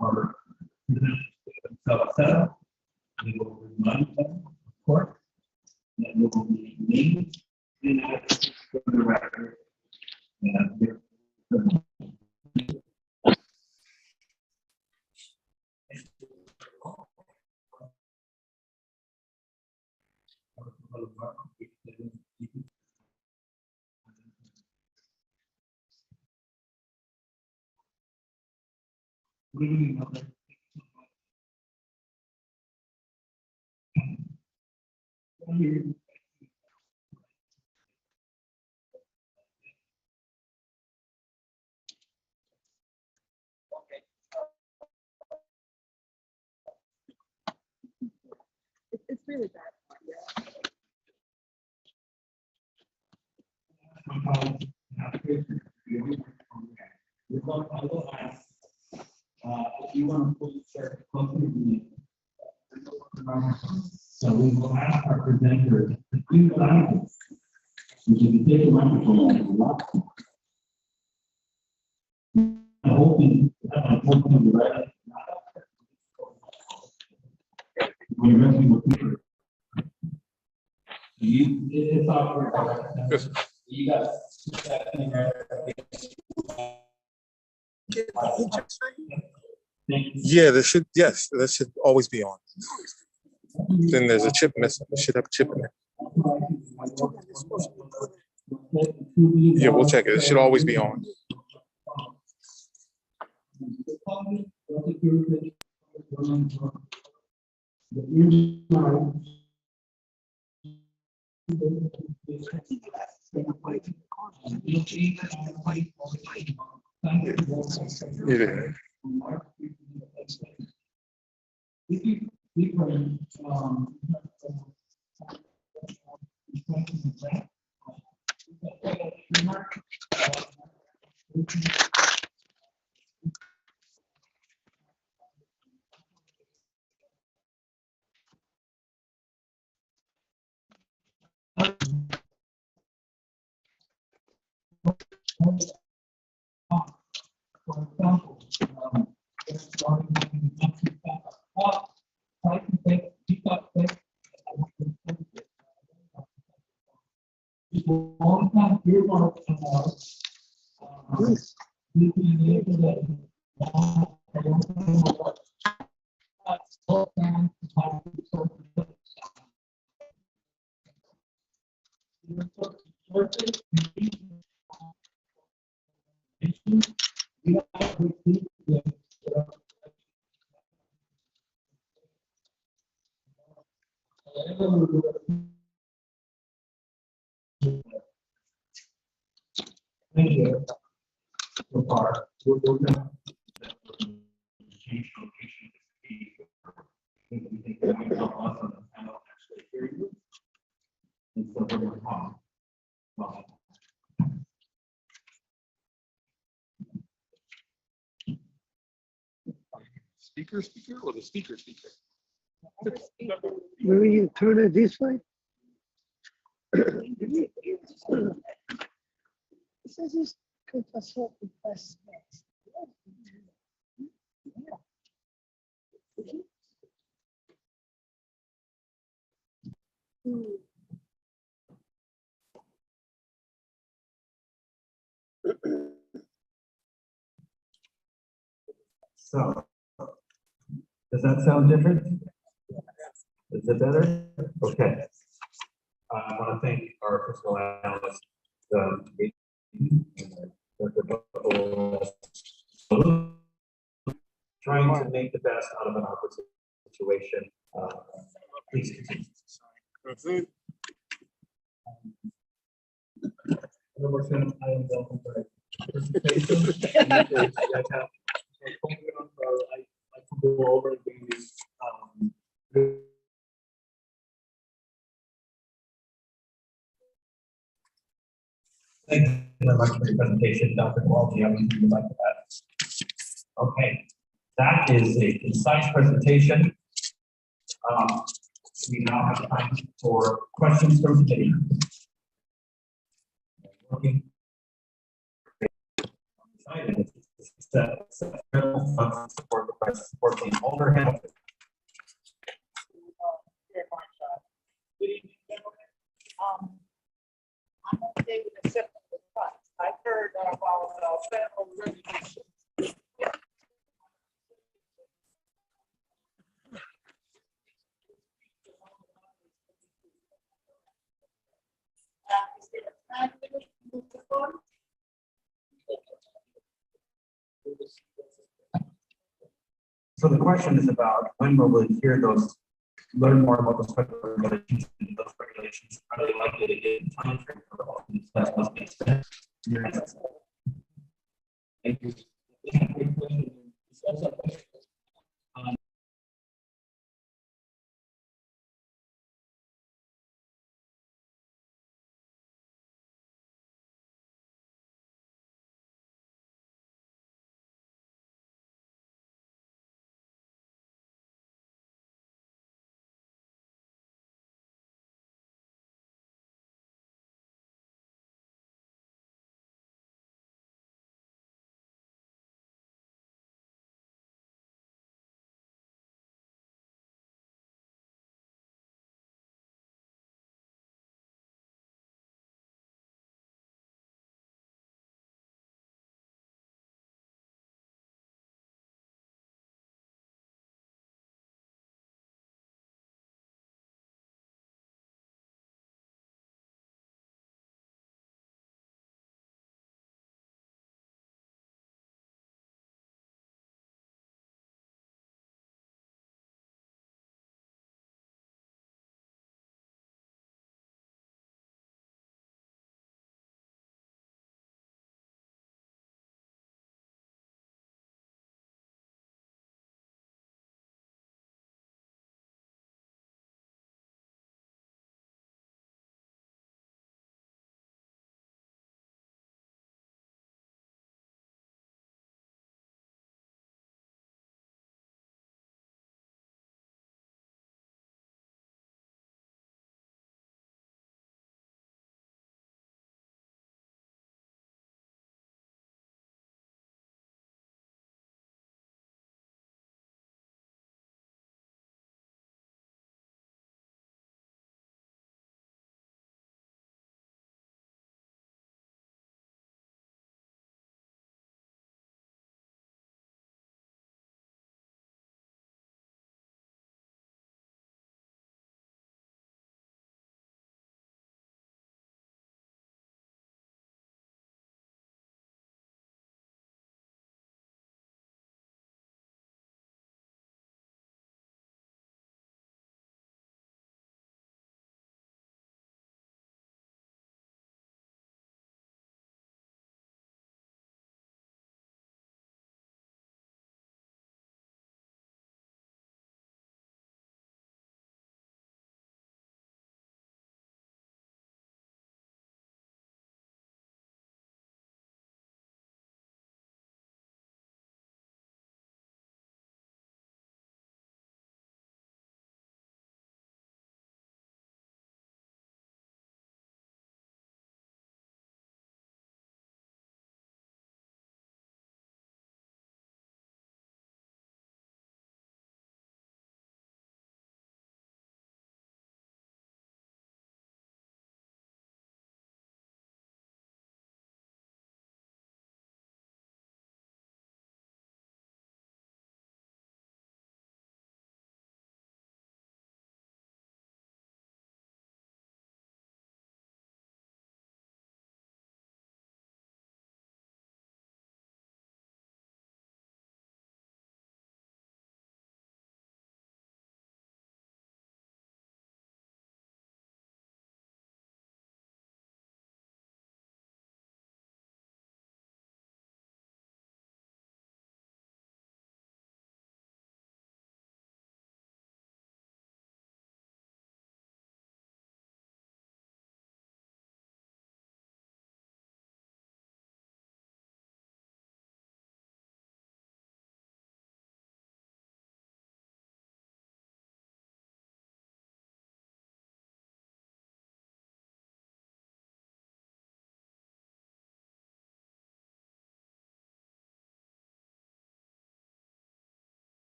are self-set. We will remind them, of course, that we will be named and addresses for the record. It's really bad. If you want to please share closer to me. So we will ask our presenters to please rise. We can take a microphone. I'm hoping to be ready. We're resting with people. It's awkward. Yes. You got Yeah, there should, yes, that should always be on. Then there's a chip missing. It should have a chip in it. Yeah, we'll check it. It should always be on. Yeah. For example, thank you. So far, we're gonna change location. We think that might help us on the panel actually hear you. And so we're going to talk. Speaker or the speaker? Maybe you turn it this way. This is confessor request. So, does that sound different? Is it better? Okay. I want to thank our fiscal analyst, trying to make the best out of an awkward situation. Please continue. I am welcome for presentation. I can go over these. Thank you very much for your presentation, Dr. Kowalski. I would like that. Okay, that is a concise presentation. We now have time for questions from the committee. set federal funds to support the price, support the older health. Good evening, gentlemen. I'm okay with accepting the price. I've heard about federal regulations. Is there a time limit to move the fund? So the question is about when will we hear those, learn more about those federal regulations, and those regulations, are they likely to get in time frame for all of these that must be spent? Thank you.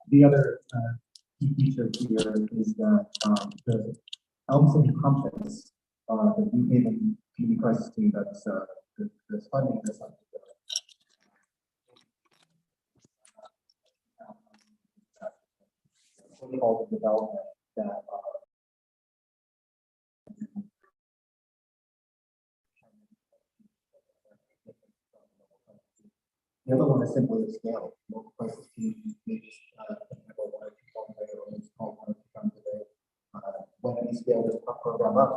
The other key feature here is that the Elm City Compass, the New Haven community crisis team that's that's funding this. All the development that the other one is simply a scale. Local crisis team, they just have a lot of people on their own call one time today. When we scale this program up,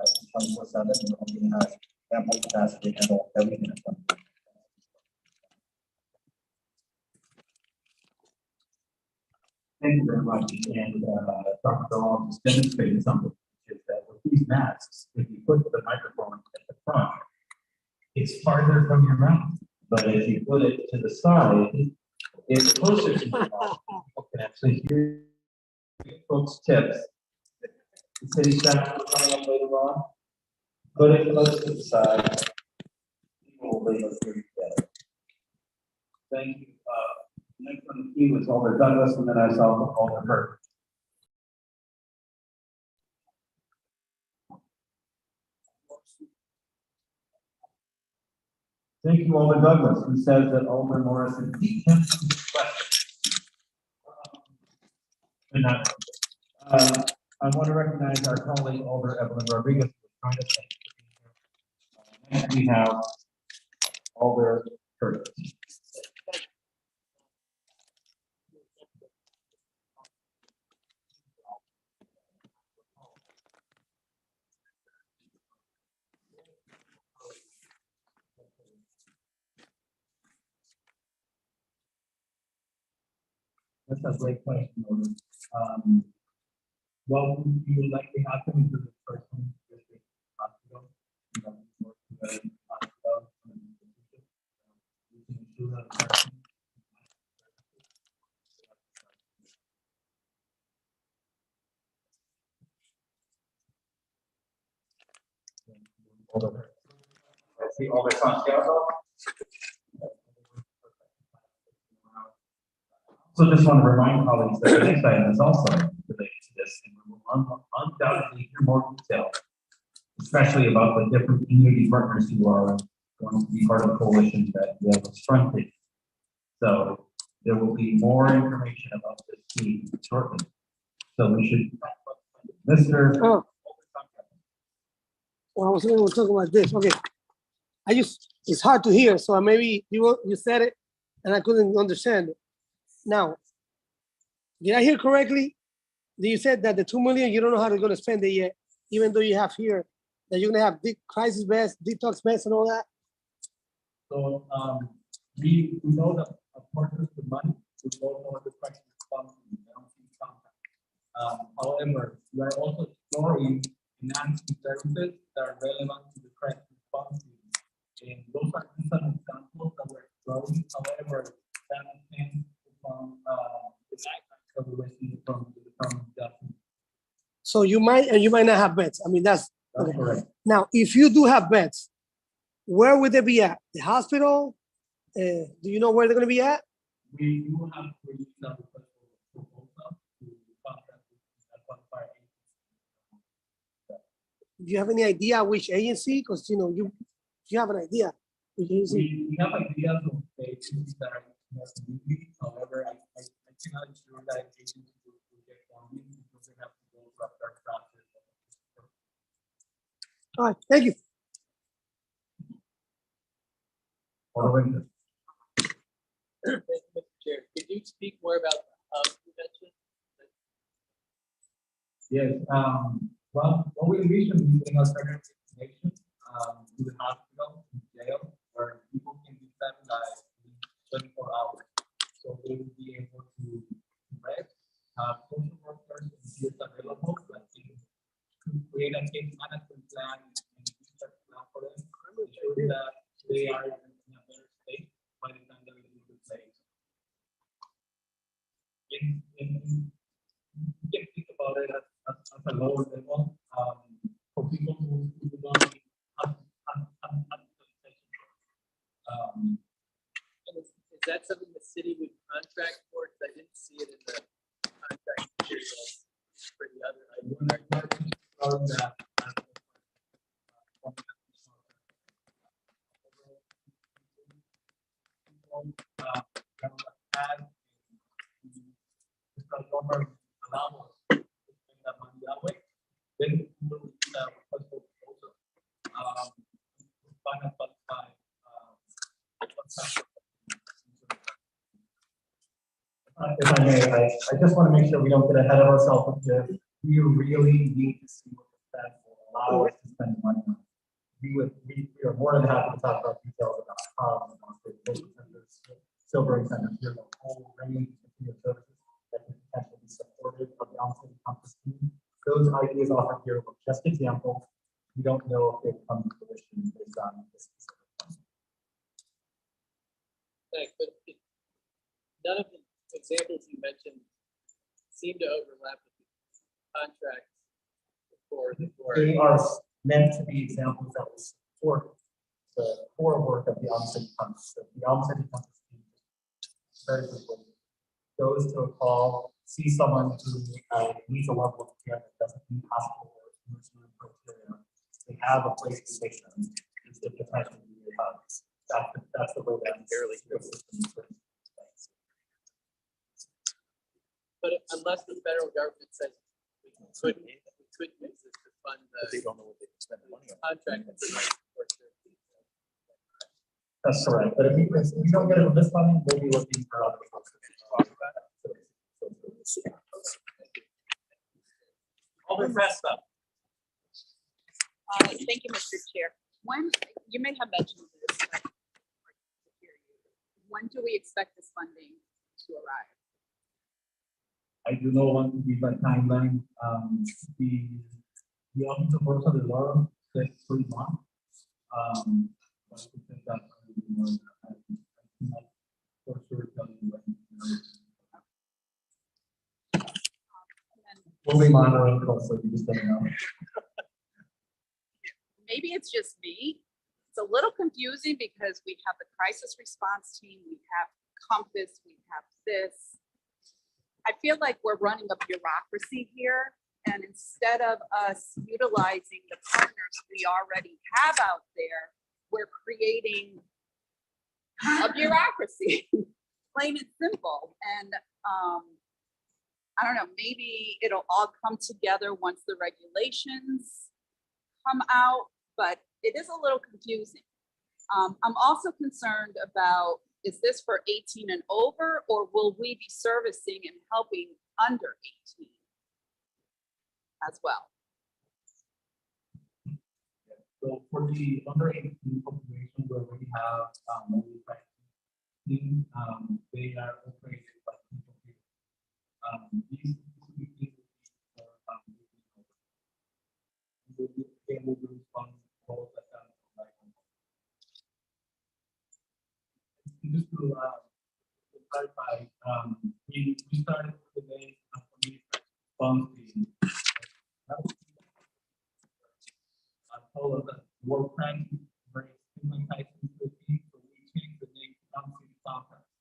it's 24/7, and the company has ample capacity to handle everything that's done. Thank you very much. And Dr. Bell just demonstrated something, which is that with these masks, if you put the microphone at the front, it's farther from your mouth. But if you put it to the side, it's closer to your mouth. People can actually hear folks' tips. The city staff will coming up later on. Put it close to the side. People will be able to hear you better. Thank you. Next on the queue was Alder Douglas, and then I saw Alder Burke. Thank you, Alder Douglas, who says that Alder Morrison attempts to question. I want to recognize our colleague Alder Evelyn Rodriguez, who is trying to thank. Next we have Alder Curtis. That's a great question, Alder. What would you like to happen into this person with the hospital? You know, work together in the hospital, and we can ensure that person. I see Alder Santiago. So just want to remind colleagues that the next item is also related to this, and we will undoubtedly hear more detail, especially about the different community partners who are going to be part of the coalition that we have fronted. So there will be more information about this team shortly. So we should, Mr. Oh. Well, I was going to talk about this. Okay. It's hard to hear, so maybe you said it and I couldn't understand it. Now, did I hear correctly? You said that the 2 million, you don't know how they're going to spend it yet, even though you have here that you're going to have big crisis beds, detox beds, and all that. So we know that a portion of the money will go toward the crisis response. However, we are also exploring enhancing services that are relevant to the crisis response. And those are some examples that we're exploring. However, that depends upon the guidelines that we're receiving from the Department of Justice. So you might and you might not have beds. I mean, that's okay. Correct. Now, if you do have beds, where would they be at? The hospital? Do you know where they're going to be at? We do have to release that proposal to contract with fire agency. Do you have any idea which agency? Because you have an idea. Which agency? We have ideas of the agencies that are more community. However, I cannot ensure that agencies will get funding because they have to go through our process. All right, thank you. Or Thank you, Mr. Chair. Could you speak more about prevention? yes, well, what we envision is getting alternative information to the hospital, to jail, where people can be stabilized in 24 hours. So they will be able to rest, social workers and peers available, like to create a case management plan and research plan for them, ensuring that they are in a better state by the time they're in the place. You can think about it as a lower level for people who don't need Is that something the city would contract for? Because I didn't see it in example, had Mr. Norman allow us to spend that money that way, then we will request for proposal. Finance by, if I may, I just want to make sure we don't get ahead of ourselves with this. We really need to see what the Fed will allow us to spend money on. We are more than happy to talk about details about how silver centers, there's a whole range of services that can potentially be supported of the on-site campus team. Those ideas offered here were just examples. We don't know if they come to fruition based on this specific one. Thanks, but none of the examples you mentioned seem to overlap with the contracts for the They are meant to be examples that will support the core work of the on-site campus. So the on-site campus team very quickly goes to a call, sees someone who needs a level of care that doesn't meet hospital or emergency room criteria. They have a place to take them. It's the potential to be that's the way that But unless the federal government says we couldn't use this to fund the They don't know what they can spend the money on. contract. That's correct. But if we don't get it this money, we'll be looking for other folks to talk about it. All the rest up. Thank you, Mr. Chair. When, you may have mentioned this, but when do we expect this funding to arrive? I do not want to give a timeline. The office of Rosa de Lauro said 3 months. But I think that for sure tell you when. We'll be monitoring closely. We just don't know. Maybe it's just me. It's a little confusing because we have the crisis response team, we have Compass, we have this. I feel like we're running a bureaucracy here, and instead of us utilizing the partners we already have out there, we're creating a bureaucracy, plain and simple. And I don't know, maybe it'll all come together once the regulations come out, but it is a little confusing. I'm also concerned about, is this for 18 and over, or will we be servicing and helping under 18 as well? So for the under 18 population, where we have team, they are operated by people here. These they will be responsible for that. Just to clarify, we started with the response team. I told us that we're trying to bring human types into the team, so we changed the name to City Conference.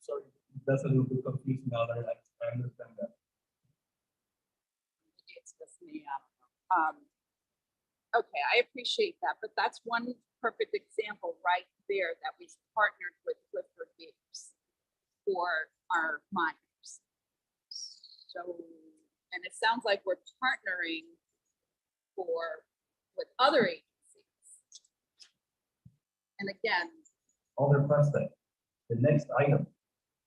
Sorry, that's a little bit confusing now that I understand that. It's just me. Okay, I appreciate that, but that's one perfect example right there that we partnered with Clifford Games for our minors. So, and it sounds like we're partnering with other agencies. And again, All their that the next item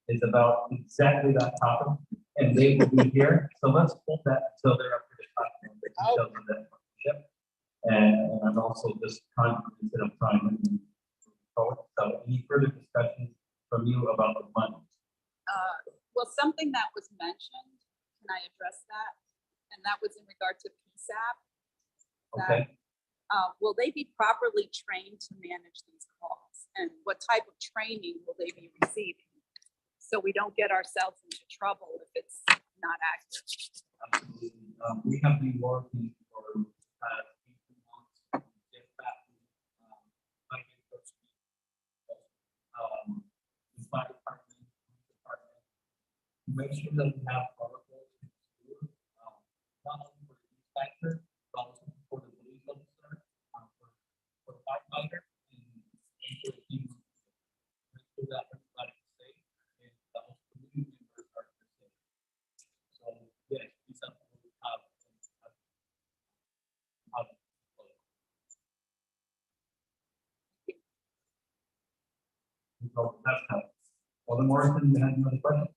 is about exactly that topic, and they will be here. So let's hold that until they're up to the platform, the details of that partnership. And I'm also just confident of time to move forward. So any further discussion from you about the money? well, something that was mentioned, can I address that? And that was in regard to PSAP. Okay. Will they be properly trained to manage these calls? And what type of training will they be receiving? So we don't get ourselves into trouble if it's not accurate. Absolutely. We have been working for 18 months to get back to the fire department, to make sure that we have protocols in school, not only for the inspector, but also for the police officer, for the firefighter, and for the team. go, that's how. Alderman Morrison, you had another question?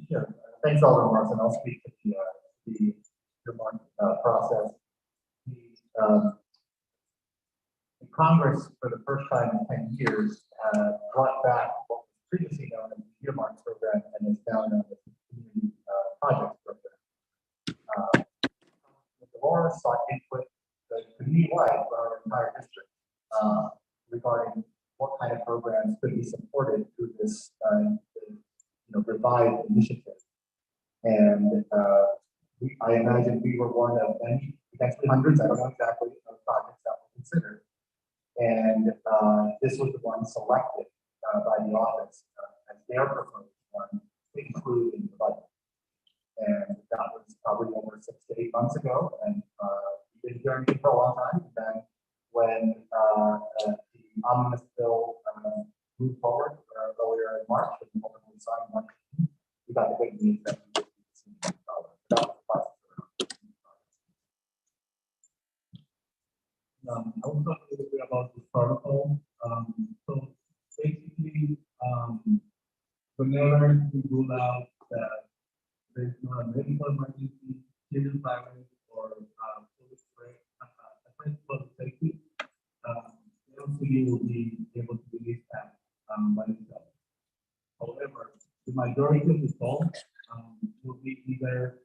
Sure. Thanks, Alderman Morrison. I'll speak to the remark, process. The Congress, for the first time in 10 years, brought back what was previously known as the earmark program and is now known as the community projects program. The law sought input the community-wide for our entire district regarding what kind of programs could be supported through this revived initiative. And I imagine we were one of many, potentially hundreds, I don't know exactly, of projects that were considered. And this was the one selected by the office as their proposed one to include in the budget. And that was probably over 6 to 8 months ago. And we didn't hear anything for a long time. And then when the omnibus bill moved forward earlier in March, and ultimately signed March, we got the good news that we did $1,600. That was the process. I will talk a little bit about the protocol. So basically, whenever we rule out that there's not a medical emergency, serious violence, or public threat, public safety, the LCD will be able to release that by itself. However, the majority of the calls will be either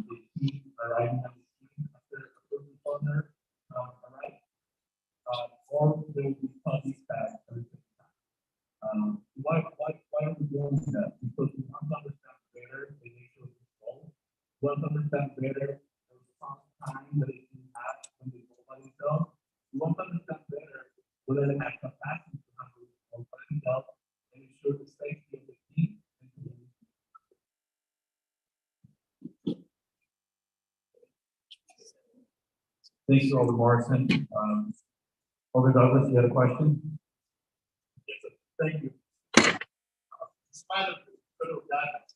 the key arriving on the scene after a first responder arrives, or there will be public dispatch every single time. Why are we doing that? Because we want to understand better the nature of the call. We want to understand better the response time that it can have when they go by themselves. We want to understand better whether they have capacity to handle the call by themselves and ensure the safety of the team and community. Thank you, Alderman Morrison. Alderman Douglas, you had a question? Yes, sir. Thank you. In spite of the federal guidance,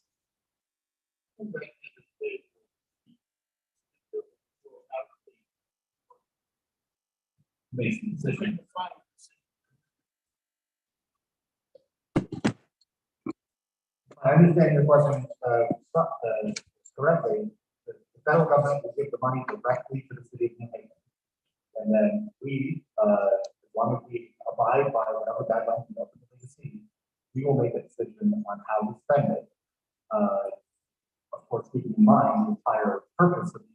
making decision. I understand your question correctly. The federal government will give the money directly to the city of New Haven. And then we, as long as we entire purpose of the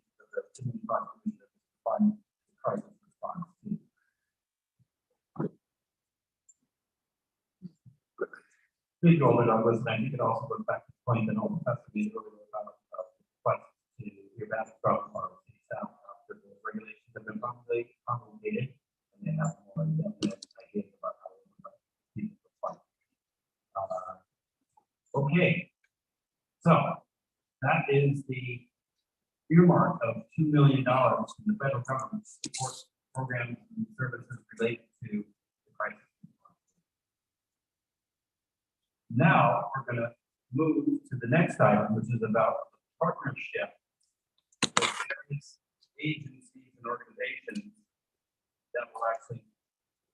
community contribution fund crisis response team. Please go over on this, and you can also look back to the point that all has to be earlier about what to hear back from our city staff after the regulations have been promulgated, and they have more definite ideas about how we want to keep the fund. Okay, so that is the earmark of $2 million from the federal government to support programs and services related to the crisis. Now we're going to move to the next item, which is about the partnership with various agencies and organizations that will actually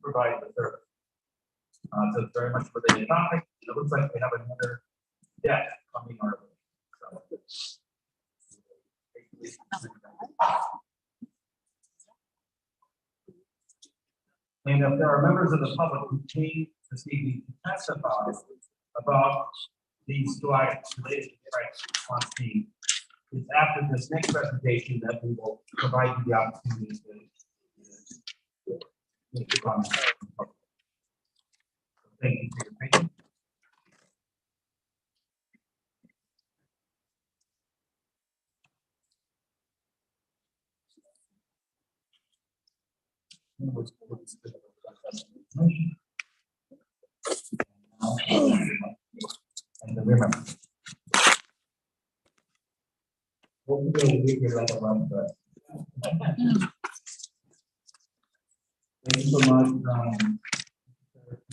provide the service. So it's very much related topic. It looks like we have another debt coming our way. So, and if there are members of the public who came this evening to testify about these two items related to the crisis response team, it's after this next presentation that we will provide you the opportunity to make the comments. Thank you for your patience. And remember, what we do, we get like a run, but thank you so much.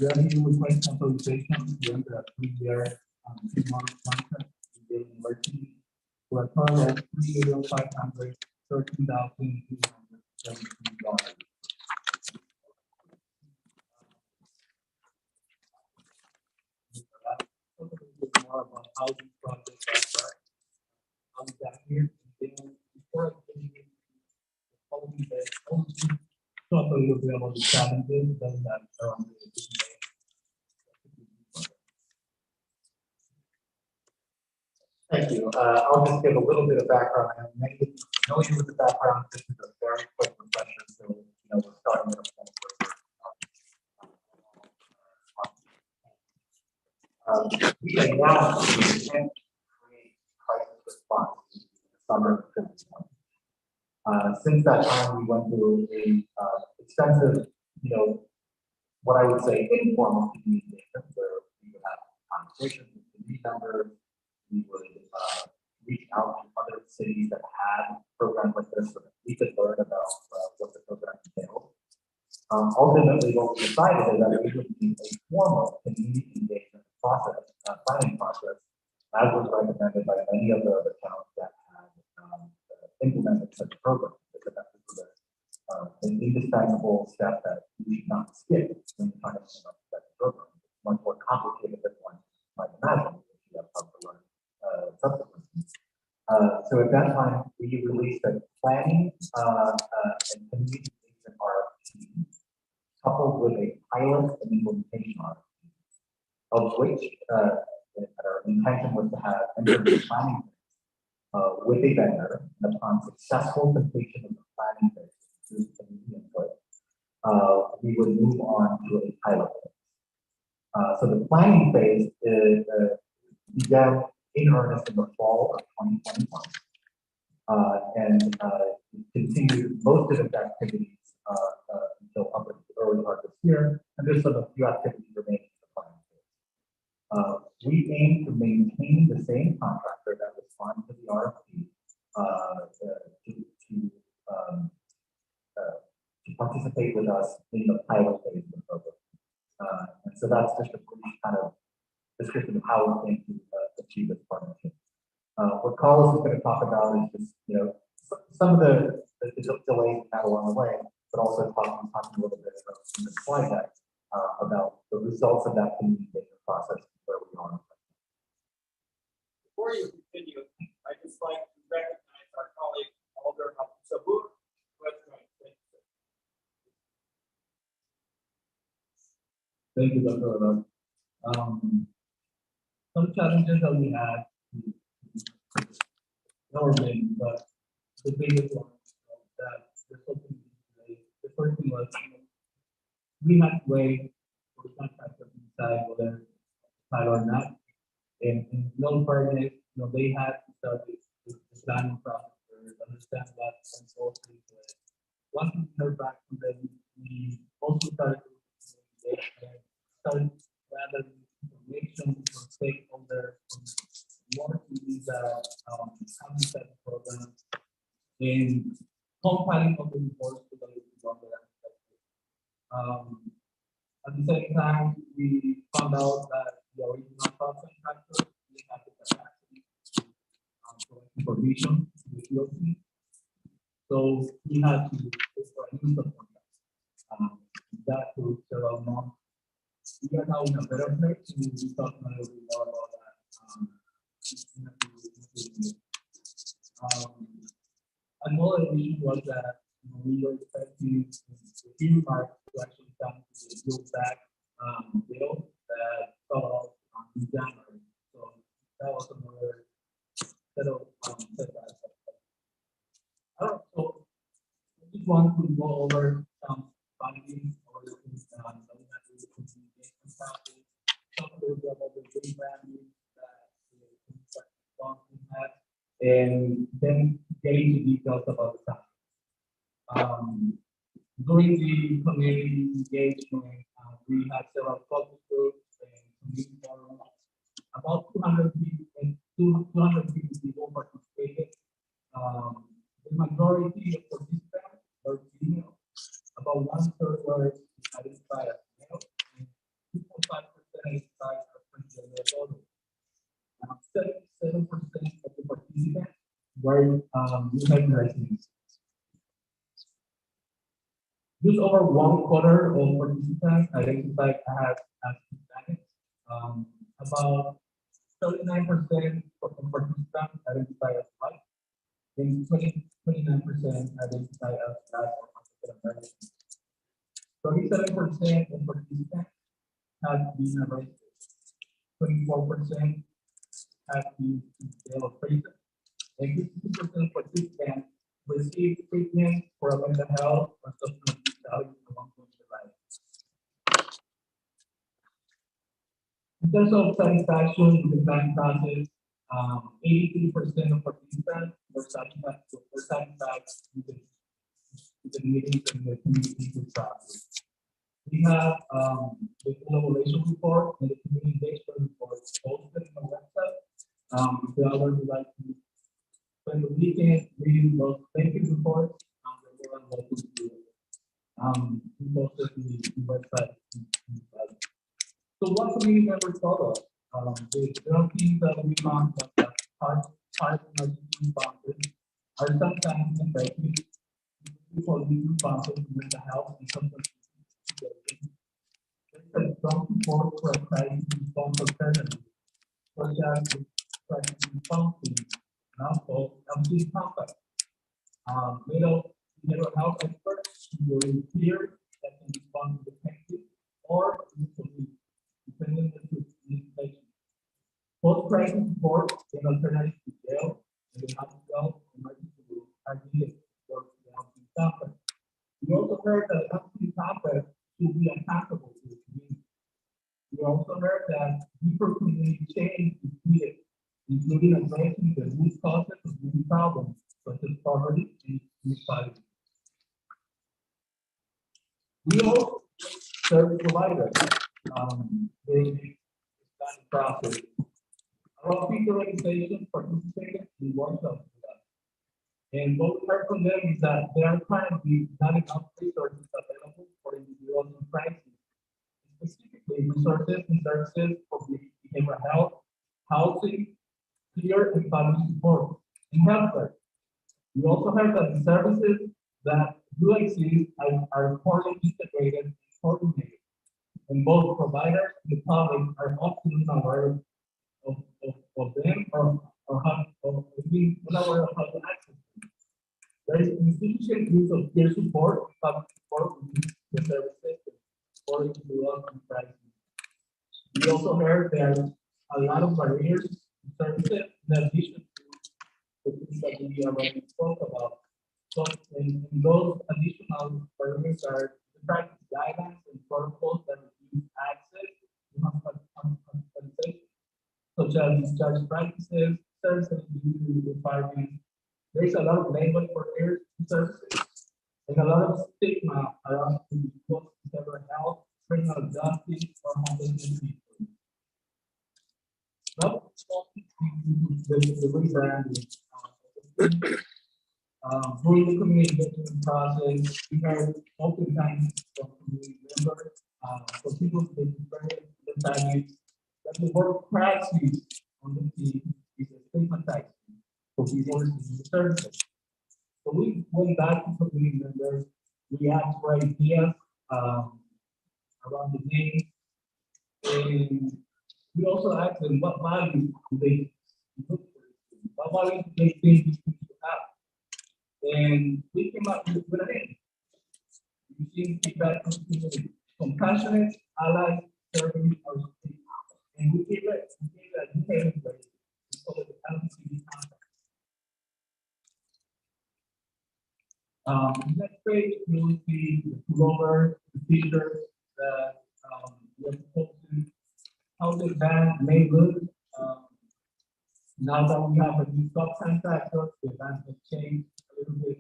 We are here with my consultation, we have a 3-year, 2-month contract, with the university, for a total of $3,513,217. A little bit more about how these projects are tracked. How we got here, and then before I get into the following day, talk a little bit about the challenges that are on the day. Thank you. I'll just give a little bit of background. I'm many of you are familiar with the background. This is a very quick refresher, so we're starting at a point where we announced the intent to create crisis response in the summer of 2020. Since that time, we went through a extensive, what I would say informal communication, where we would have conversations with community members. We would reach out to other cities that had programs like this so that we could learn about what the program entailed. Ultimately, what we decided is that we would need a formal community engagement process, planning process, as was recommended by many of the other towns that had implemented such programs. Because that was an indispensable step that we should not skip when you're trying to implement such a program. It's much more complicated than one might imagine. You have to learn subsequently. So at that time, we released a planning and community engagement RFP, coupled with a pilot and implementation RFP, of which our intention was to have entered the planning phase with a vendor, and upon successful completion of the planning phase through community input, we would move on to a pilot phase. So the planning phase began in earnest in the fall of 2021, and continued most of its activities until up until the early part of this year, and there's a few activities remaining in the planning phase. We aim to maintain the same contractor that responded to the RFP to participate with us in the pilot phase of the program. And so that's just a brief kind of description of how we aim to achieve this partnership. What Carlos is going to talk about is just, some of the delays we had along the way, but also talking a little bit about in the slide deck about the results of that communication process where we are. Before you continue, I'd just like to recognize our colleague, Alder Sabur, who has joined. Thank you, Dr. Arun. Some challenges that we had, government, but the biggest one that we're hoping today. The first thing was, we had to wait for the contractor to decide whether to or not. And in no fairness, they had to start the planning process to understand what and go through the. Once we heard back from them, we also started to started gathering information from stakeholders, from what these housing study programs, and compiling of the reports to the at the same time, we found out that the original subcontractor we had the capacity to provide information to the PLC. So we had to look for a new subcontract. That took several months. We are now in a better place. We will talk a little bit more about that. Another issue was that we were expecting the theme park to actually come to the build back bill that fell out in January. So that was another set of setbacks. So I just want to go over some findings or the things that we have to do communication process, talk a little bit about the green value that the construction has, and then get into details about the time. During the community engagement, we had several focus groups and community forums. About 200 people participated. The majority of participants were female. About 1/3 were identified as male, and 2.5% identified as transgender. 77% of the participants were new residents. Just over 1/4 of participants identified as Hispanics. About 39% of participants identified as white, and 29% identified as Black or African American. 37% of participants had been arrested. 24% had been in jail or prison, and 50% of participants received treatment for mental health or substance abuse at one point in their life. In terms of satisfaction with the planning process, 83% of participants were satisfied with the meetings and the community process. We have the collaboration report and the community engagement report posted on the website. If the others would like to spend the weekend reading those thank-you reports, they're more than welcome to do it. We posted the website. So what community members told us? There are things that we found that part of emergency responses are sometimes effective for these responses to mental health and substance abuse. There's a strong support for a crisis response alternative, such as the crisis response team, and also LC Compact. Mental health experts who are in peers that can respond to the technique or instantly, depending on the situation. Post-crisis support and alternatives to jail and the hospital emergency room are needed for the LC Compact. We also heard that LC Compact should be accountable to the community. We also heard that deeper community change is needed, including addressing the root causes of many problems, such as poverty and inequality. We also serve providers during the planning process. Around 50 organizations participated in workshops with us. And what we heard from them is that there are currently not enough resources available for individuals in crisis, specifically resources and services for behavioral health, housing, peer and family support, and healthcare. We also heard that the services that do exist are poorly integrated and coordinated, and both providers and the public are often unaware of them or being unaware of how to access them. There is insufficient use of peer support, public support within the service system, or into the crisis. We also heard there are a lot of barriers to services in addition to the things that we already spoke about. So in those additional parameters are the practice guidelines and protocols that reduce access to hospitalization, such as discharge practices, services delivery requirements. There's a lot of language for air services and a lot of stigma around the whatever health, criminal justice, or homelessness issues. Now, the rebranding. During the communication process, we heard oftentimes from community members, for people to experience the values that the word crisis on the team is a stigmatizing for people in the services. So we went back to community members, we asked for ideas around the name, and we also asked them what values do they look for, what values do they think these people have. And we came up with a name. You see feedback from the community. Compassionate, allies, serving our state. And we gave it a new name for it. We call it the LCD contact. Next page, you will see the pullover, the t-shirt that we are proposing. How the band may look. Now that we have a new subcontractor, the band has changed a little bit.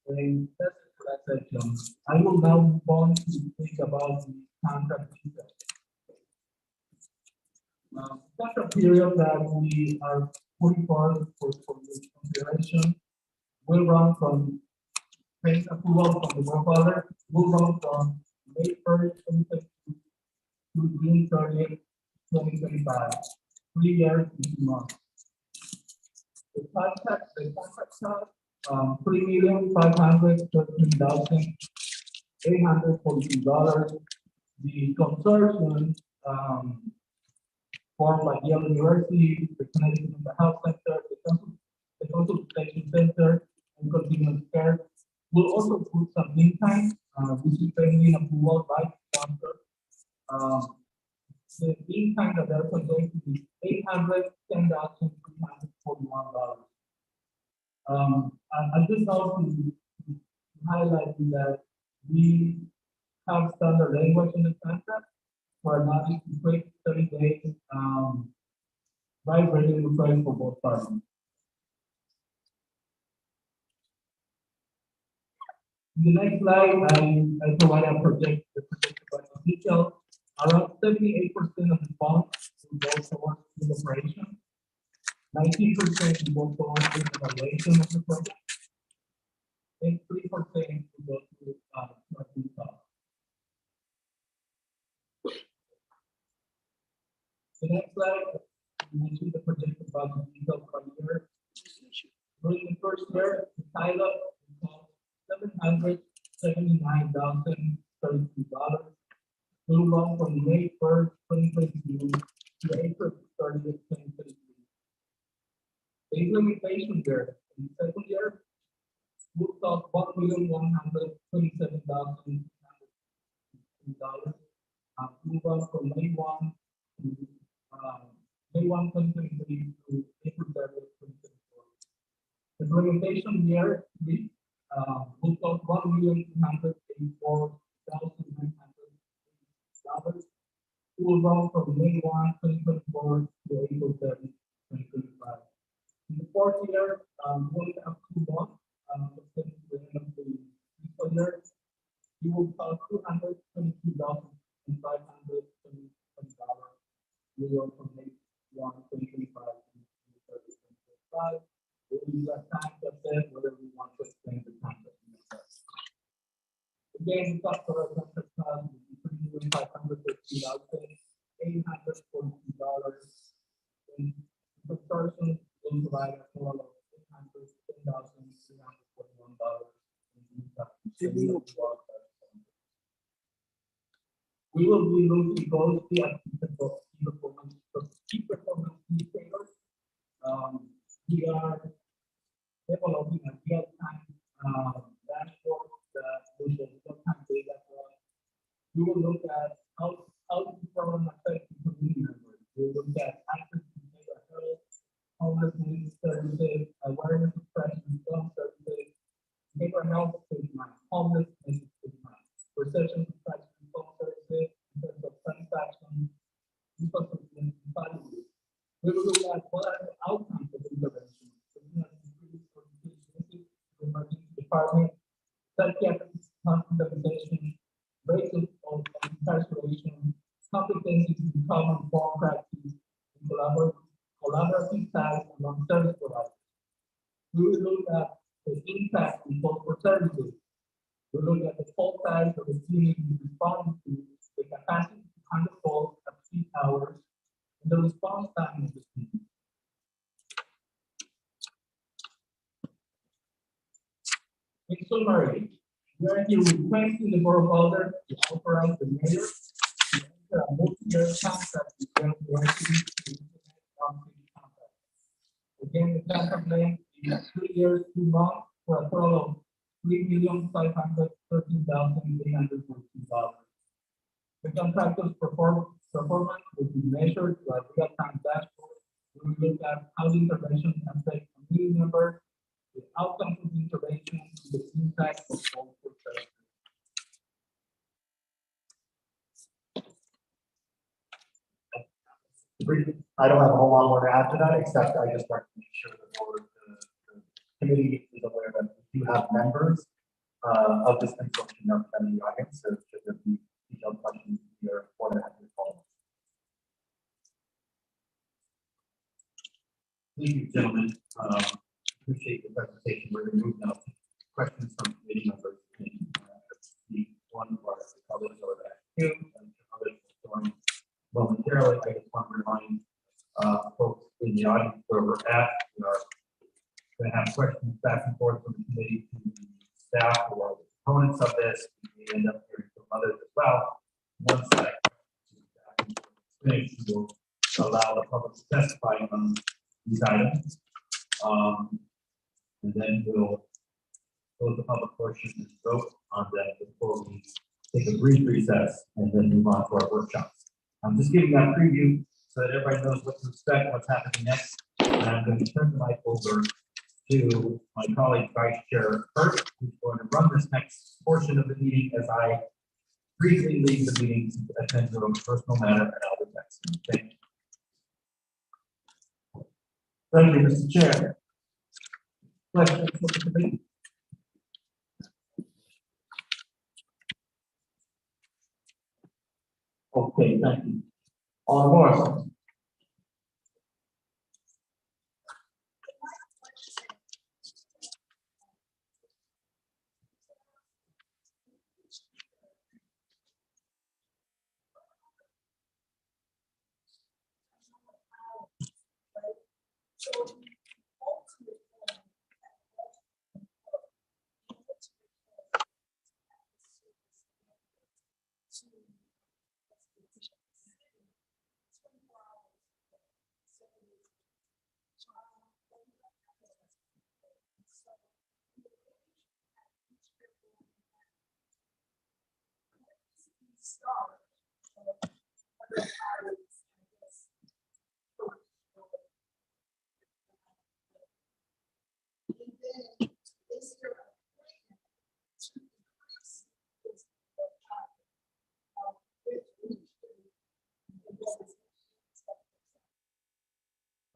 And that's it for that section. I will now move on to think about the contract details. Contract period that we are putting forward for this consideration will run from phase approval from the grandfather, will run from May 1st, 2022 to June 30th, 2025. 3 years, 2 months. The contract cost, $3,513,842. The consortium, formed by Yale University, the Connecticut Mental Health Center, the Consultation Center, and Continuous Care, will also put some lead time, which is pending approval by the sponsor. The lead time that they're going to be $810,341. I just want to highlight that we have standard language in the contract for an audit to take 30 days, by written request for both parties. In the next slide, I provide a projected budget detail. Around 78% of the funds will go towards the operation. 19% will go towards the evaluation of the project. And 3% will go to the cost. The next slide, we mentioned the projected budget detail per year. During the first year, the pilot cost $779,032. Will run from May 1st, 2022 to April 30th, 2023. The implementation year, in the second year, will cost $1,127,200. Will run from May 1 to May 1, 2023 to April 30th, 2024. The implementation year will cost $1,284,900. Will run from May 1, 2024 to April 30, 2025. In the fourth year, we'll have 2 months, to the end of the fiscal year. You will cost $222,520. Will run from May 1, 2025 to April 30, 2025. We will use that time to assess whether we want to extend the contract. Again, the cost of our contract cost will be $3,550,842. And the person will provide a total of $810,341. We will be looking closely at key performance indicators. We are developing a real-time dashboard that will show real-time data for us. We will look at how the program affects the community members. We will look at access to homelessness services, awareness of prevention and film services, behavioral health treatment, homelessness treatment, perception of prevention and film services, in terms of satisfaction, responsibility, and value. We will look at what are the outcomes of intervention, looking at increased organization, the emergency department, psychiatric hospitalization, rates of incarceration, competencies in common form practice, and collaborative ties among service providers. We will look at the impact on both for services. We will look at the full size of the community responding to the capacity to handle calls at peak hours and the response time of the community. In summary, we are here requesting the Borough of Boulder to authorize the mayor to enter a multi-year contract with them directly to implement on-city contract. Again, the contract length is 3 years, 2 months for a total of $3,513,814. The contractor's performance will be measured by real-time dashboard. We will look at how the intervention affects community members, the outcomes of the intervention, and the impact of all services. I don't have a whole lot more to add to that, except I just want to make sure the board, the committee is aware that we do have members of this consortium representing the audience, so should there be detailed questions, we are more than happy to follow. Thank you, gentlemen. Appreciate the presentation. We're going to move now to questions from committee members. The one for the public over that queue, and others join momentarily. I just want to remind folks in the audience where we're at. We are going to have questions back and forth from the committee to the staff or the components of this. We may end up hearing from others as well. Once that finished, we will allow the public to testify on these items. And then we'll close the public portion and vote on that before we take a brief recess and then move on to our workshops. I'm just giving that preview so that everybody knows what to expect, what's happening next. And I'm going to turn the mic over to my colleague, Vice Chair Hurt, who's going to run this next portion of the meeting as I briefly leave the meeting to attend to a personal matter and other things. Thank you. Thank you, Mr. Chair. Questions for the committee? Okay, thank you. On board.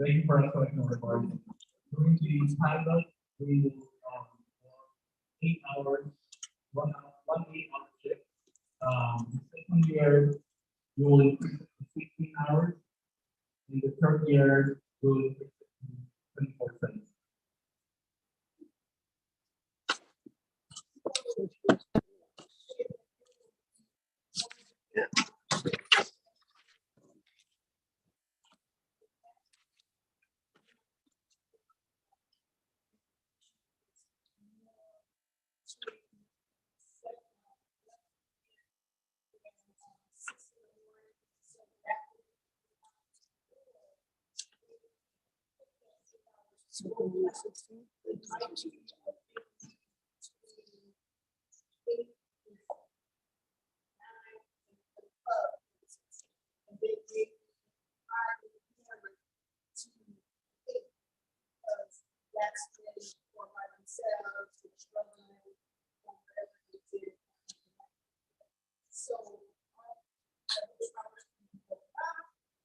Thank you for that question, everybody. During the pilot, we will 8 hours, 1 8-hour shift. Second year, we will increase it to 16 hours. In the third year, we will increase it to 24/7. that's been for by themselves, they're struggling, or whatever they did. So, I was not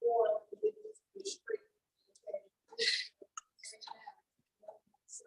or if it just be straight, okay. So,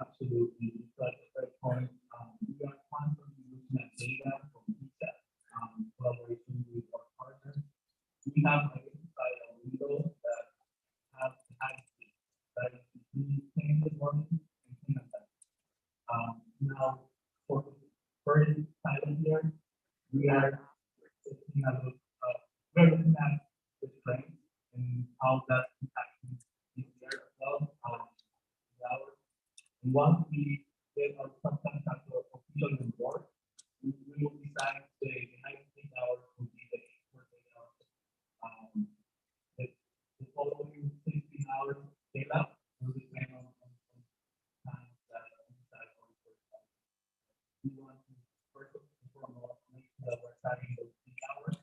Absolutely, that's a great point. We are constantly looking at data from PSET, collaboration with our partners. We have identified a window that have had that is between 10 in the morning and 10 at night. Now, for the first pilot year, we are looking at we're looking at the trend and how that's impacting this year as well. The hours. And once we get our subcontractor officially on board, we will decide the 19 hours will be the 48 hours. The following 16 hours scale up will depend on times that we decide on the first time. We want to first and foremost make sure that we're starting those 3 hours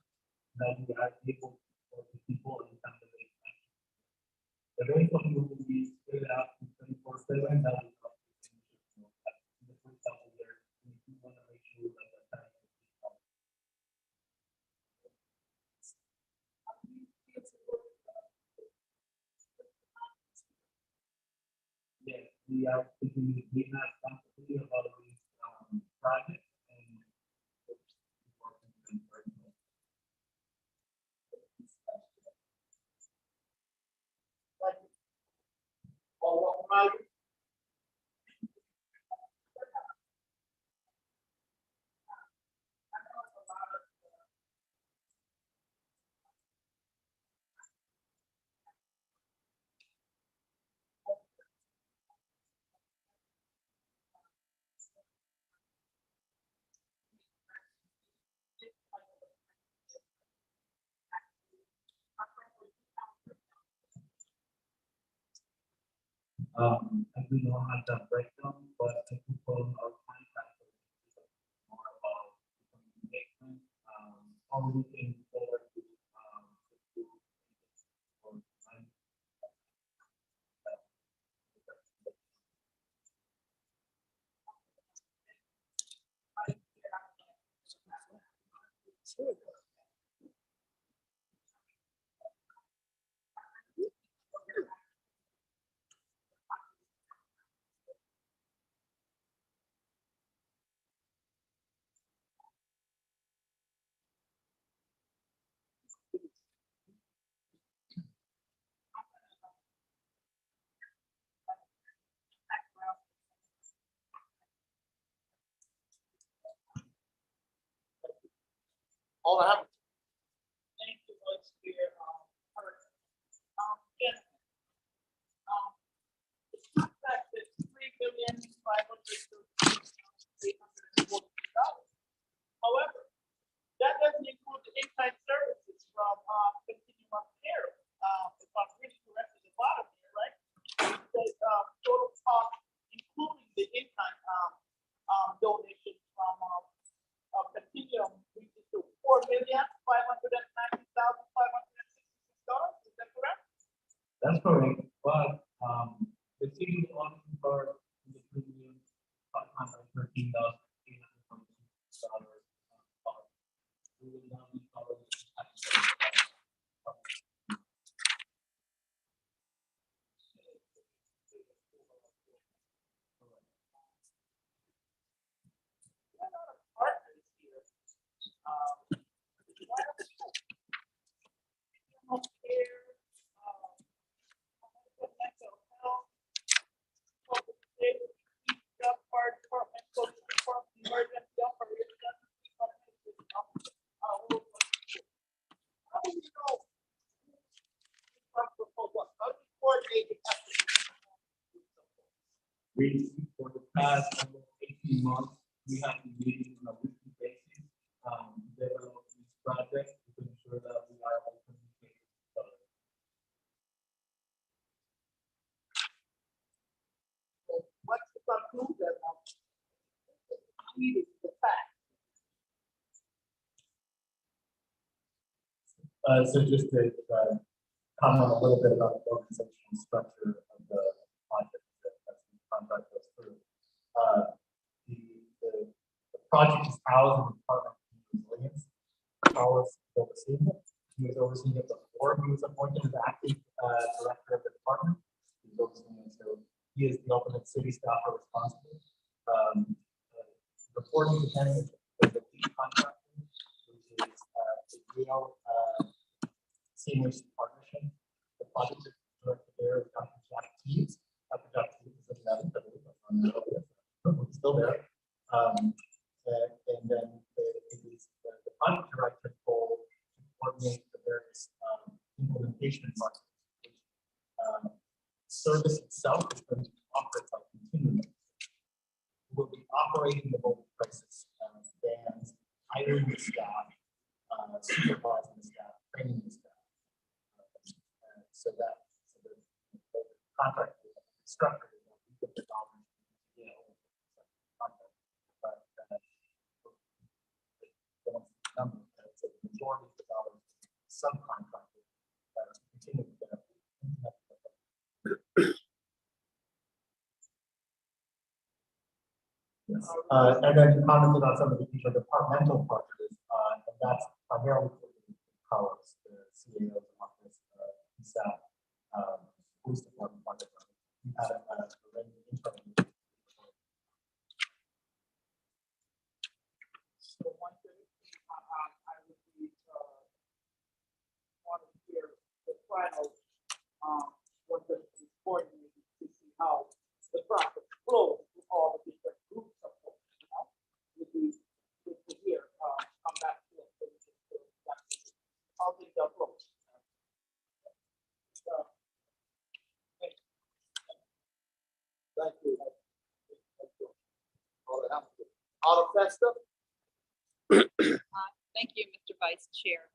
that we are able to support the people and candidates. The rest of it will be split out to 24/7. That will come in the first couple of years. We want to make sure that the time is yes, we are thinking we have something about these projects and all of my I do not have that breakdown, but I can call our contractor more about engagement, how we can forward to all I have. Thank you, Vice Chair. Yes. It's not that it's $3,533,840. However, that doesn't include the in-kind services from continuum of care. If I'm reading correctly, the bottom here, right? The total cost, including the in-kind donation from continuum, reaches to $4,590,566. Is that correct? That's correct, but the city on for the premium $513,846. We will now be covering partners here. Healthcare, mental health, public safety, fire department, social department, emergency operations, major efforts. We, for the past 18 months, we have been meeting on a weekly basis, develop these projects to ensure that we are all communicating with each other. What's the conclusion of the fact? So just to comment a little bit about the organizational structure of the project that the contract goes through. The project is housed in the Department of Resilience. Carlos is overseeing it. He was overseeing it before he was appointed as acting director of the department. He was overseeing it, so he is the ultimate city staffer responsible. Reporting to him is the lead contractor, which is the Yale Seniors Partnership. The project director there is Dr. Jack Teagues. Dr. Jack Teagues is still there. And then it is the project director's role to coordinate the various implementation partners. Service itself is going to be offered by continuing. We'll be operating the mobile crisis vans, hiring the staff, supervising the staff, training the staff. So the contract structure will be the dollars, but it's a majority of the dollars subcontracted continue to benefit. And then commented on some of the interdepartmental partners, and that's primarily for the colleagues, the CAO's office, staff, police department partners. We had a internal. So one thing, I would be, want to hear the final, what the coordinating to see how the process flows with all the different groups of folks, you know? Would be good to hear, come back to it. How things are flowing. Thank you. All Festa? Thank you, Mr. Vice Chair.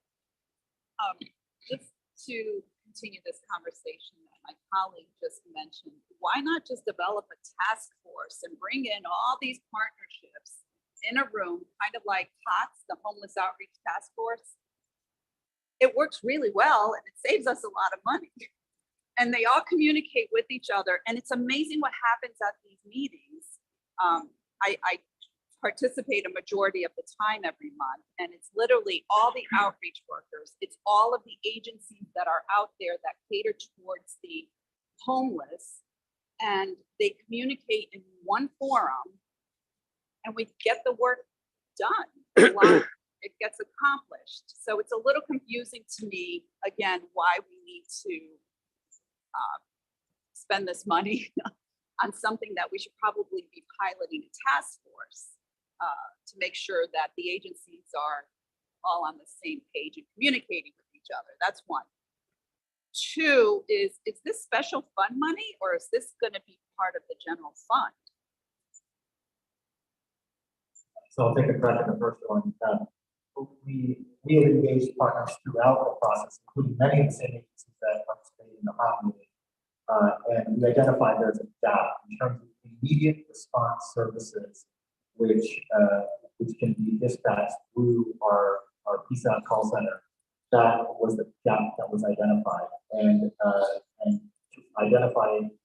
Just to continue this conversation that my colleague just mentioned, why not just develop a task force and bring in all these partnerships in a room, kind of like HOTS, the Homeless Outreach Task Force? It works really well and it saves us a lot of money. And they all communicate with each other. And it's amazing what happens at these meetings. I participate a majority of the time every month, and it's literally all the outreach workers. It's all of the agencies that are out there that cater towards the homeless, and they communicate in one forum, and we get the work done. It gets accomplished. So it's a little confusing to me, again, why we need to spend this money on something that we should probably be piloting a task force to make sure that the agencies are all on the same page and communicating with each other. That's one. Two is this special fund money, or is this going to be part of the general fund? So I'll take a crack at the first one. We have engaged partners throughout the process, including many of the same agencies that participate in the hot meeting. And we identified there's a gap in terms of immediate response services, which can be dispatched through our PSAP call center. That was the gap that was identified, and identifying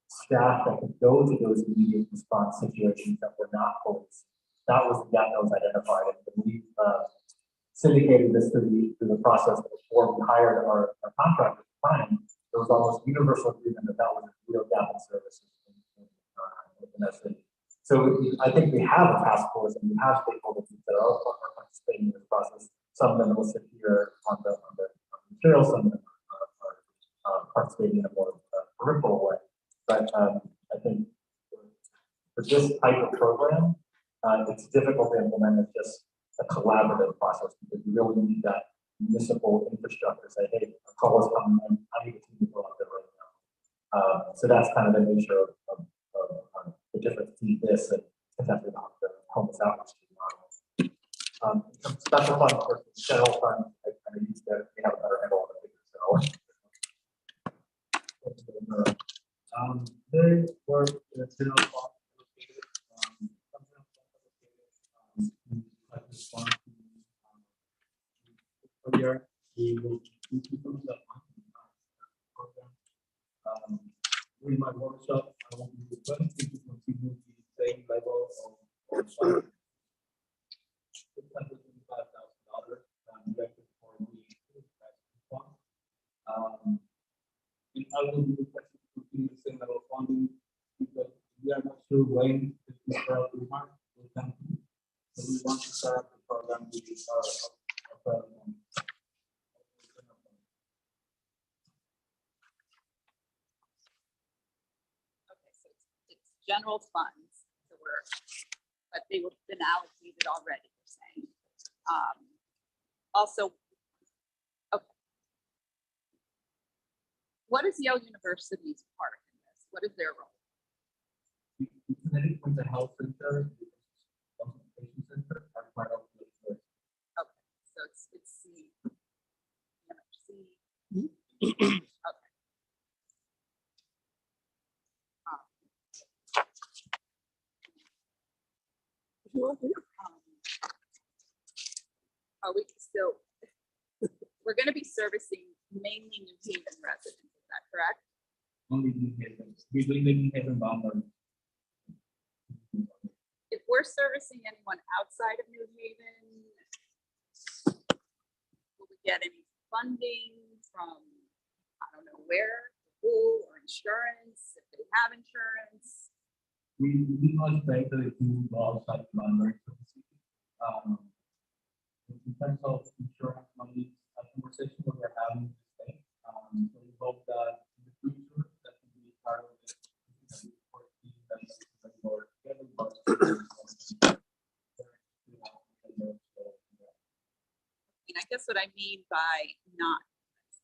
staff that could go to those immediate response situations that were not police. That was the gap that was identified, and we syndicated this through the process before we hired our contractor at the time. There was almost universal agreement that was a real gap in services in that city. So I think we have a task force and we have stakeholders that are participating in this process. Some of them will sit here on the material, some of them are participating in a more peripheral way. But I think for this type of program, it's difficult to implement as just a collaborative process because you really need that municipal infrastructure. Say, hey, a call is coming in, I need a team to go out there right So that's kind of the nature of the difference between this and potentially the homeless outreach model. In terms of special fund versus general fund, I kind of use that, we have a better handle on it, so. There were general funds allocated, some general funds allocated, like response to, earlier, we will keep some of the program. During my workshop, I will be requesting to continue the same level of funding. $625,000 directed for the fund. And I will be requesting to continue the same level of funding because we are not sure when this program will come. So we want to start up the program with program. Okay, so it's general funds, so but they would have been allocated already, you're saying. Also, okay. What is Yale University's part in this? What is their role? The Connecticut Mental Health Center, the consultation center, are part of the Okay, so it's okay. Are we still, we're gonna be servicing mainly New Haven residents, is that correct? only New Haven. We will make New Haven boundary. If we're servicing anyone outside of New Haven, will we get any funding from, I don't know where, who, or insurance, if they have insurance? We do not expect that it will go outside the boundary. In terms of insurance money, a conversation that we're having today. So we hope that in the future that will be part of it. And I guess what I mean by not,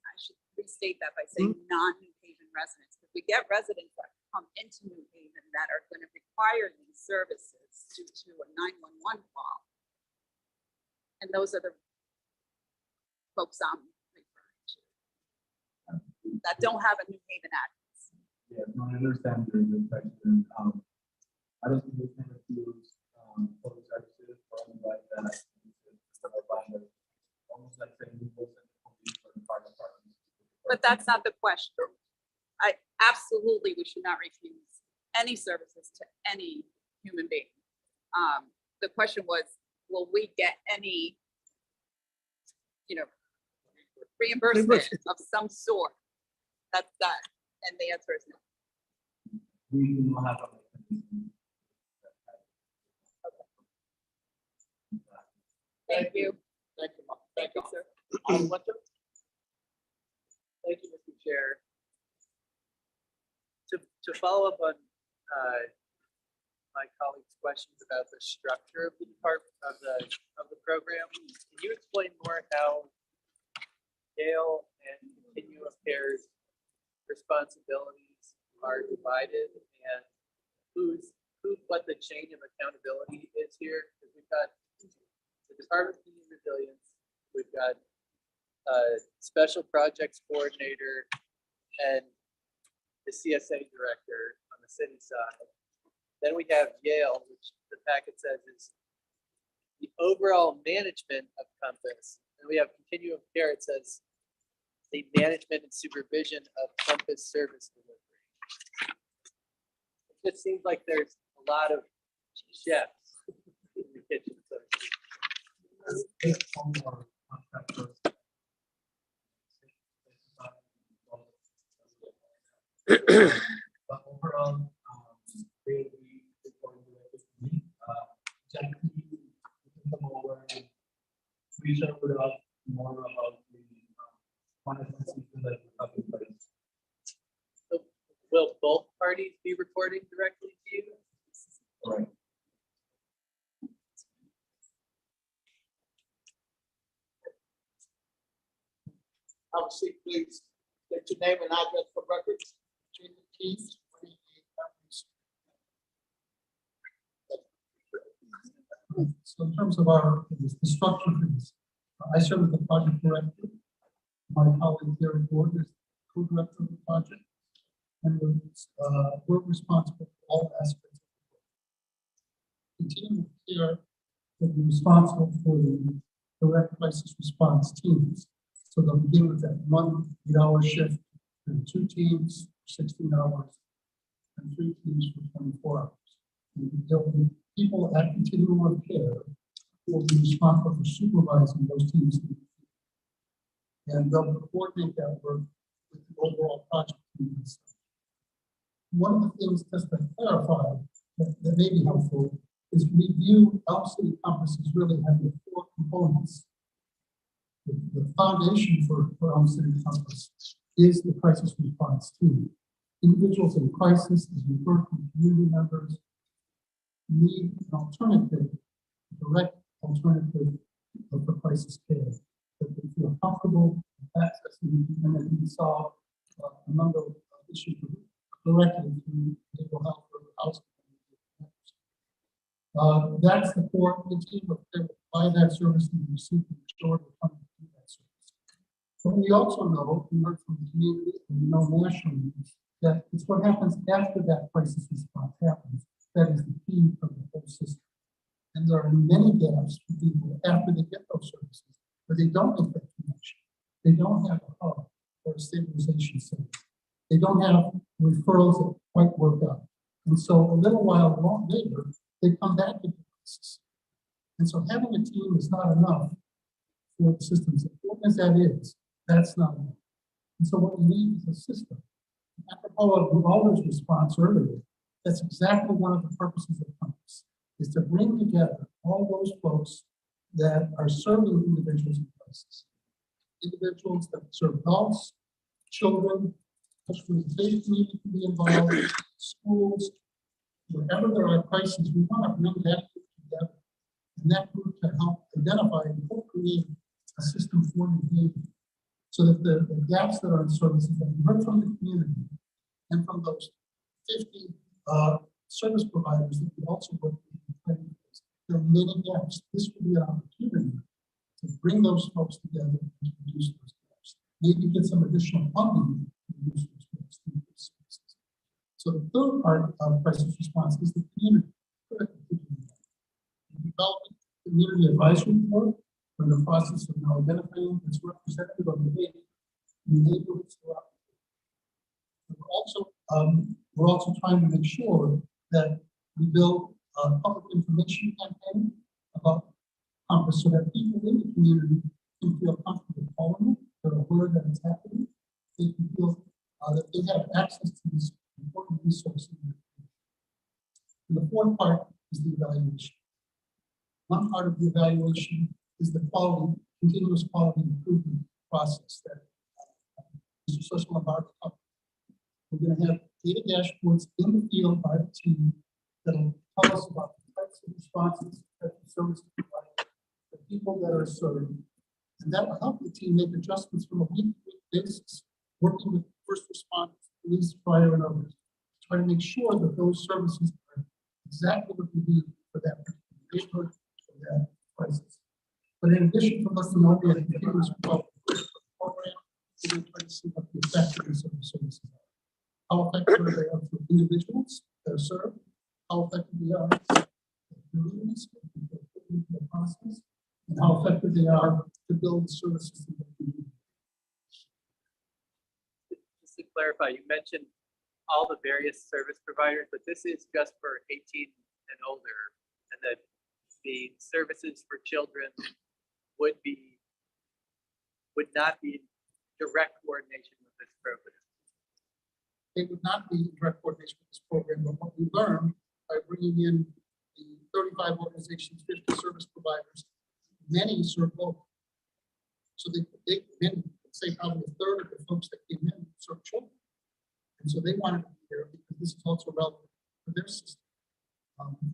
I should restate that by saying non-New Haven residents, because we get residents that come into New Haven that are going to require these services due to a 911 call. And those are the folks I'm referring to that don't have a New Haven address. Yeah, no, I understand the question. I don't think we can refuse public services or anything like that. Almost like saying we will send the police or the fire department. But that's not the question. I absolutely, we should not refuse any services to any human being. The question was, will we get any, reimbursement of some sort? That's that. And the answer is no. We do not have a Thank you. Thank you, Mark. Thank you, sir. Thank you, Mr. Chair. To follow up on my colleague's questions about the structure of the program, can you explain more how Yale and Continuum of Care's responsibilities are divided and what the chain of accountability is here? Because we've got the Department of Community Resilience, we've got a special projects coordinator and the CSA director on the city side. Then we have Yale, which the packet says is the overall management of Compass. And we have Continuum of Care, it says the management and supervision of Compass service delivery. It just seems like there's a lot of chefs in the kitchen. So to speak. But overall, they will be reporting directly to me. Jackie, you can come over and we share with us more about the management system that we have in place. So will both parties be reporting directly to you? Right. Have a seat, please. Get your name and address for records. So in terms of the structure for this, I serve as the project director. My colleague Gary Ford is co-director of the project. And we're responsible for all aspects of the continuum of care will be responsible for the direct crisis response teams. So they'll begin with that 1 8-hour shift, and 2 teams, 16 hours, and 3 teams for 24 hours. And there'll be people at continuum of care who will be responsible for supervising those teams. And they'll coordinate that work with the overall project team. One of the things, just to clarify, that may be helpful, is we view Elm City Compass as really having 4 components. The foundation for Elm City Compass is the crisis response team. Individuals in crisis, as we've heard from community members, need an alternative, direct alternative for crisis care that they feel comfortable accessing and that can solve a number of issues directly through mental health or housing. That's the core of the team, but they provide that service and receive the majority of funding to do that service. But we also know, we heard from the community, and we know nationally, that it's what happens after that crisis response happens that is the key for the whole system. And there are many gaps for people after they get those services, where they don't get that connection. They don't have a hub or a stabilization center. They don't have referrals that quite work out. And so a little while later, they come back into the crisis. And so having a team is not enough for the system. As important as that is, that's not enough. And so what we need is a system. Apropos of Uvaldo's response earlier, that's exactly one of the purposes of Compass, is to bring together all those folks that are serving individuals in crisis. Individuals that serve adults, children, the faith community can be involved, schools, wherever there are crises, we want to bring that group together. And that group can help identify and co-create a system for behavior so that the gaps that are in services that we heard from the community and from those 50 service providers that we also work with, there are many gaps. This would be an opportunity to bring those folks together and to reduce those gaps. Maybe get some additional funding to reduce those gaps through these services. So the third part of crisis response is the community. Developing community advisory board. We're in the process of now identifying its representative of the neighborhoods throughout. We're also trying to make sure that we build a public information campaign about Compass so that people in the community can feel comfortable calling it, they're aware that it's happening, they can feel that they have access to this important resource. And the fourth part is the evaluation. One part of the evaluation is the quality, continuous quality improvement process that Mr. Social embarked on. We're going to have data dashboards in the field by the team that will tell us about the types of responses, types of services provided, the people that are served, and that will help the team make adjustments from a week-to-week basis, working with first responders, police, fire, and others, to try to make sure that those services are exactly what we need for that particular neighborhood, for that crisis. But in addition to letting them know we have continuous program, we're going to try to see what the effectiveness of the services are. How effective are they for individuals that are served? How effective they are for communities in the process, and how effective they are to build services in the community. Just to clarify, you mentioned all the various service providers, but this is just for 18 and older, and that the services for children would not be in direct coordination with this program. They would not be in direct coordination with this program, but what we learned by bringing in the 35 organizations, 50 service providers, many serve local. So many, say probably a third of the folks that came in serve children. And so they wanted to be there because this is also relevant for their system.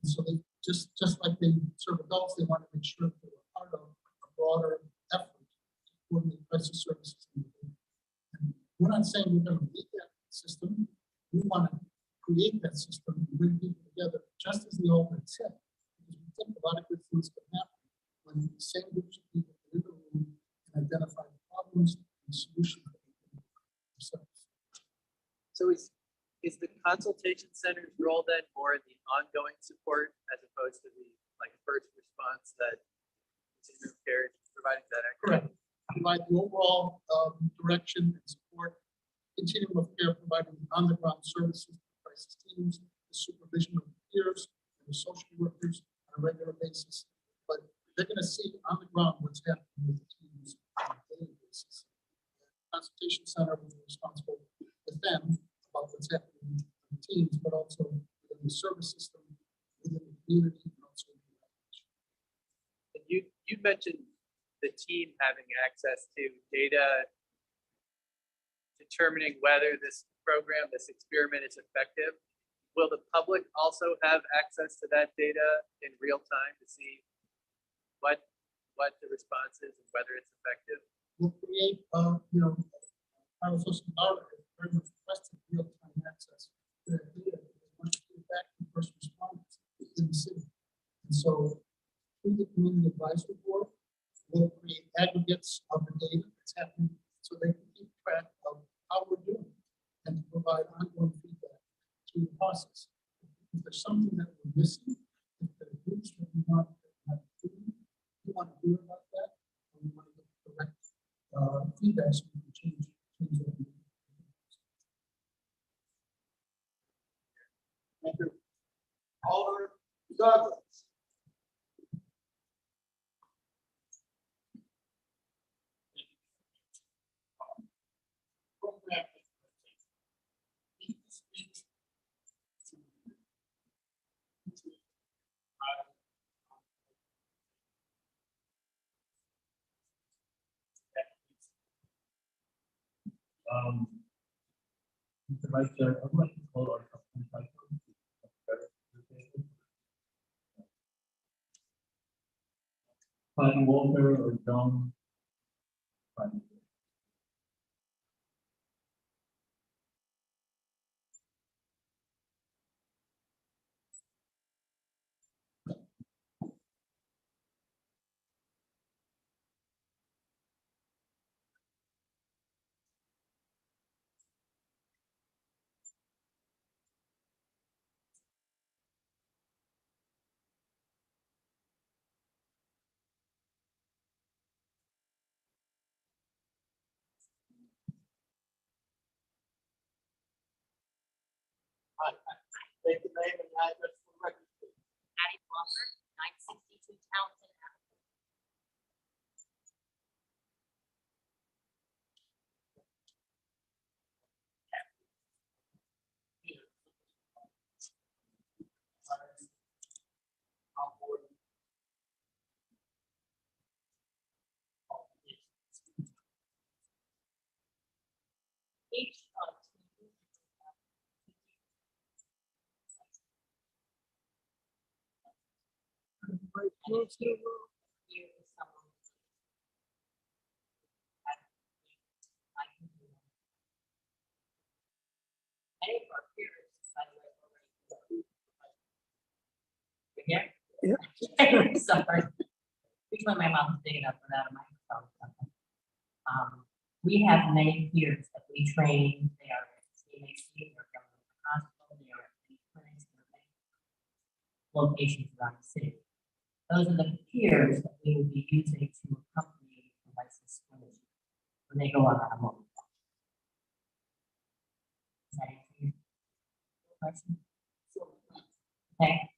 So they just like they serve adults, they want to make sure that they were part of a broader effort to coordinate crisis services. And we're not saying we're going to leave that system. want to create that system and bring people together, just as the old had said. Because we think a lot of good things can happen when the same groups of people get in the room and identify the problems and solutions that they can themselves. So is the consultation center's role then more in the ongoing support as opposed to the like first response that continuum care is providing that accurate? Correct. Provide the overall direction and support, continuum of care, providing the on-the-ground services, crisis teams, the supervision of the peers, and the social workers on a regular basis. But they're going to see on the ground what's happening with the teams on a daily basis. The consultation center will be responsible with them about what's happening with the teams, but also within the service system, within the community, and also in the organization. And you mentioned the team having access to data determining whether this program, this experiment is effective. Will the public also have access to that data in real time to see what the response is and whether it's effective? We'll create, I was also very much requesting real-time access to that data. Because once you get back to first responders in the city. And so through the community advisory board, we'll create aggregates of the data that's happening so they can keep track of how we're doing and to provide ongoing feedback through the process. If there's something that we're missing, if there are groups that we want to hear about that, and we want to get direct feedback so we can change what we do. Thank you. Alder Douglas. Mr. Vice Chair, I'd like to call our company title. Clyde Walter or John? State the name and address for the record, please. Addie Walker, 962 Townsend Avenue. Each of Many of our peers, by the way, already. You're here? Yeah. Sorry. Usually my mouth is big enough for that microphone. We have many peers that we train. They are CMHC, they're going to the hospital, they are at the clinics, they're at locations around the city. Those are the peers that we will be using to accompany the licensed clinician when they go on a mobile. Does that answer your question? Okay.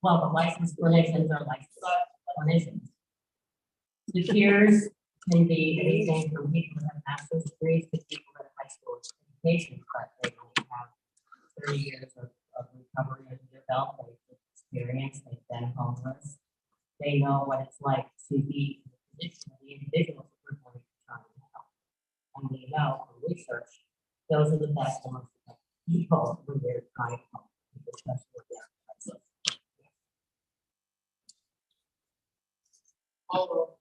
Well, the licensed clinicians are licensed clinicians. The peers can be anything from people that have master's degrees to people that have high school education, but they only have 30 years of recovery under their belt. They've experienced, they've been homeless. They know what it's like to be in the position of the individuals that we're going to be trying to help. And we know from research, those are the best and most effective people when they're trying to help, especially with their crisis. Alder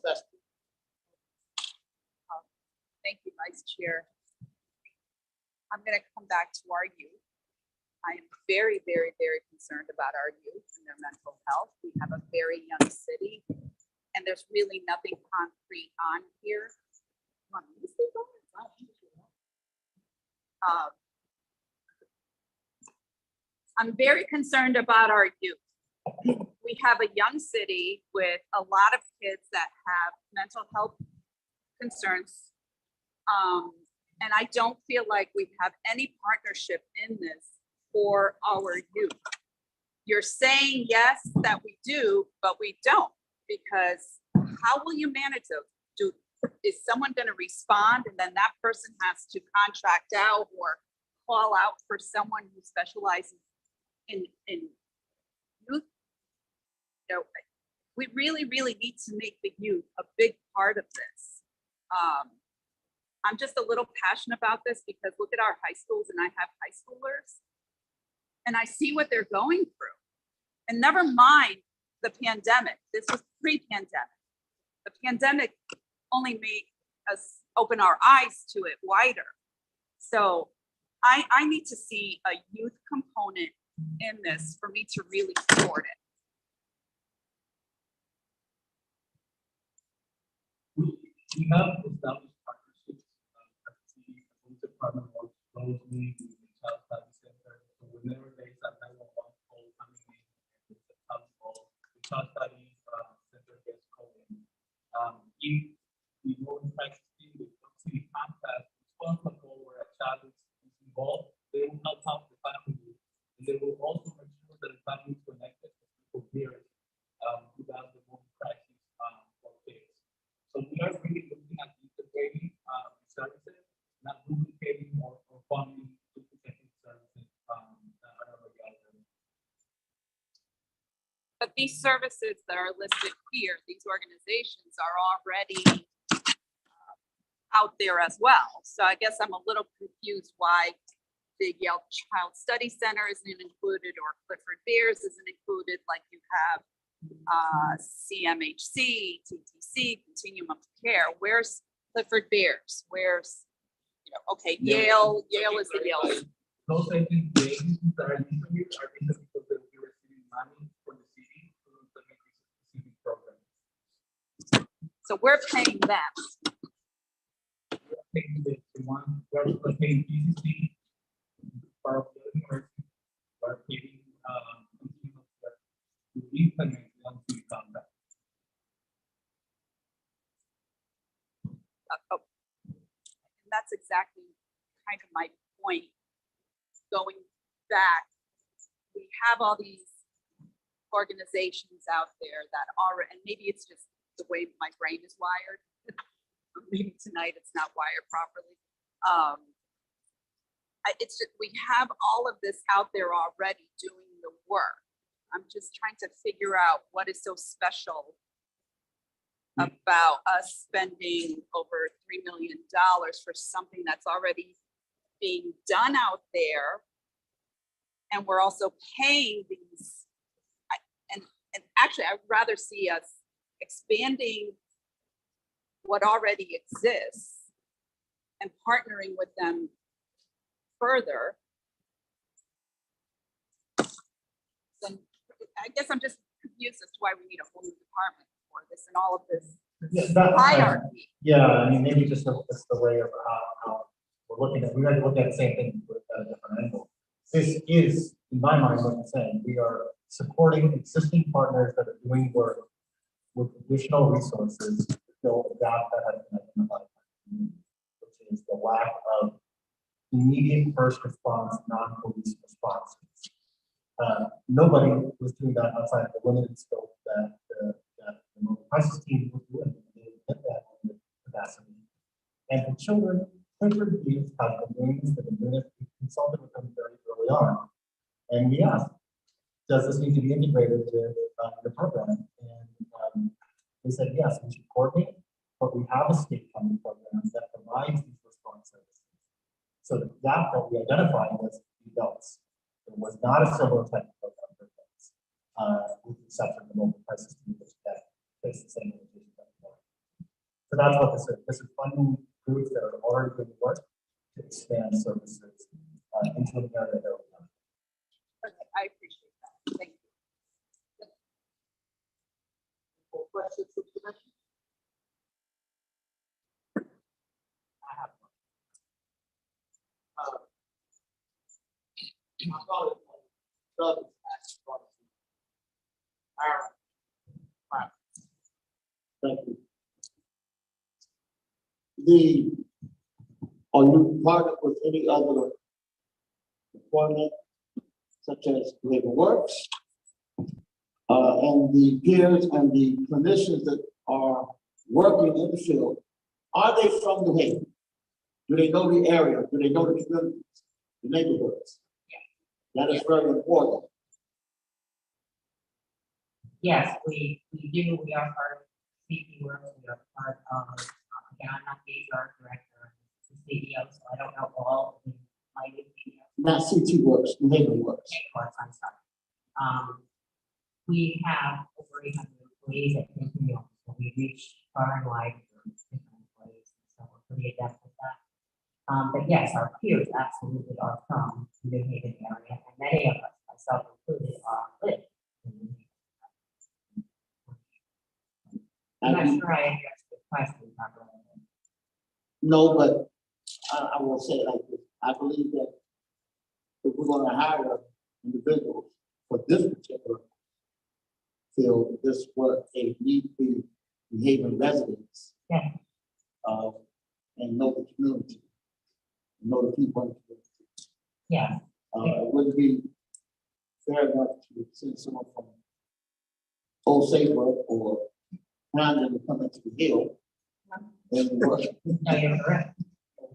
best. Thank you, Vice Chair. I'm going to come back to our youth. I am very, very, very concerned about our youth and their mental health. We have a very young city, and there's really nothing concrete on here. Want me to stay going? I'm very concerned about our youth. We have a young city with a lot of kids that have mental health concerns. And I don't feel like we have any partnership in this for our youth. You're saying yes, that we do, but we don't, because how will you manage those? Is someone going to respond and then that person has to contract out or call out for someone who specializes in youth? You know, we really, really need to make the youth a big part of this. I'm just a little passionate about this because look at our high schools, and I have high schoolers, and I see what they're going through. And never mind the pandemic. This was pre-pandemic. The pandemic only made us open our eyes to it wider. So I need to see a youth component in this for me to really support it. We have established partnerships. The police department works closely with the Child Study Center. So whenever there is a 911 call coming in, it's a tough call, the Child Study Center gets called in. If we know in practice, the city contact response a call where a child is involved, they will help out the family, and they will also make sure that the family is connected to people here without the home crisis for kids. So we are really looking at integrating services, not duplicating or funding duplicating services that are already out there. But these services that are listed here, these organizations are already out there as well. So I guess I'm a little confused why the Yale Child Study Center isn't included or Clifford Beers isn't included, like you have CMHC, TTC, Continuum of Care. Where's Clifford Beers? Where's, okay, Yale is the Yale. Those agencies that are using it are because they're receiving money from the city to implement these specific programs. So we're paying them. We're paying the one, we're paying PCC, part of the university, we're paying to implement on city contract. And that's exactly kind of my point. Going back, we have all these organizations out there that are, and maybe it's just the way my brain is wired. Maybe tonight it's not wired properly. It's just, we have all of this out there already doing the work. I'm just trying to figure out what is so special about us spending over $3 million for something that's already being done out there. And we're also paying these, and actually I'd rather see us expanding what already exists and partnering with them further. Then I guess I'm just confused as to why we need a whole new department for this and all of this hierarchy. Yeah, I mean, maybe just the way of how we're looking at, we have to look at the same thing with a different angle. This is, in my mind, what I'm saying, we are supporting existing partners that are doing work with additional resources to fill the gap that has been identified, which is the lack of immediate first response, non-police responses. Nobody was doing that outside of the limited scope that the mobile crisis team was doing. They get that limited capacity. And for children, Clifford Beers have been doing this, they've been doing it, we consulted with them very early on. And we asked, does this need to be integrated with the program? And they said, yes, we should coordinate, but we have a state funding program that provides these response services. So the gap that we identified was adults. It was not a similar type of program for adults, with the exception of the mobile crisis team, which that faced the same limitations. So that's what this is. This is funding groups that are already doing work to expand services into an area that are. Okay, I appreciate that. Thank you. More questions from the commission? I have one. I thought it was Doug asked about our. Thank you. Are you partnered with any other employment, such as Labor Works? And the peers and the clinicians that are working in the field, are they from New Haven? Do they know the area? Do they know the communities, the neighborhoods? That is very important. Yes, we do, we are part of CP Works, we are part of, again, I'm not the HR director, the CEO, so I don't know all of the mighty CEOs. Not CT Works, New Haven Works. I'm sorry. We have over 800 employees at New York, so we reach far and wide for different employees, so we're pretty adept with that. But yes, our peers absolutely are from the New Haven area, and many of us, myself included, live in New Haven. I'm not sure I addressed the question properly. No, but I will say it like this. I believe that if we're going to hire individuals for this particular field, this what they need to be New Haven residents. Yeah. And know the community, know the people in the community. Yeah. It wouldn't be fair enough to send someone from Old Saybrook or Brandon to come into the Hill and work. No, you're correct.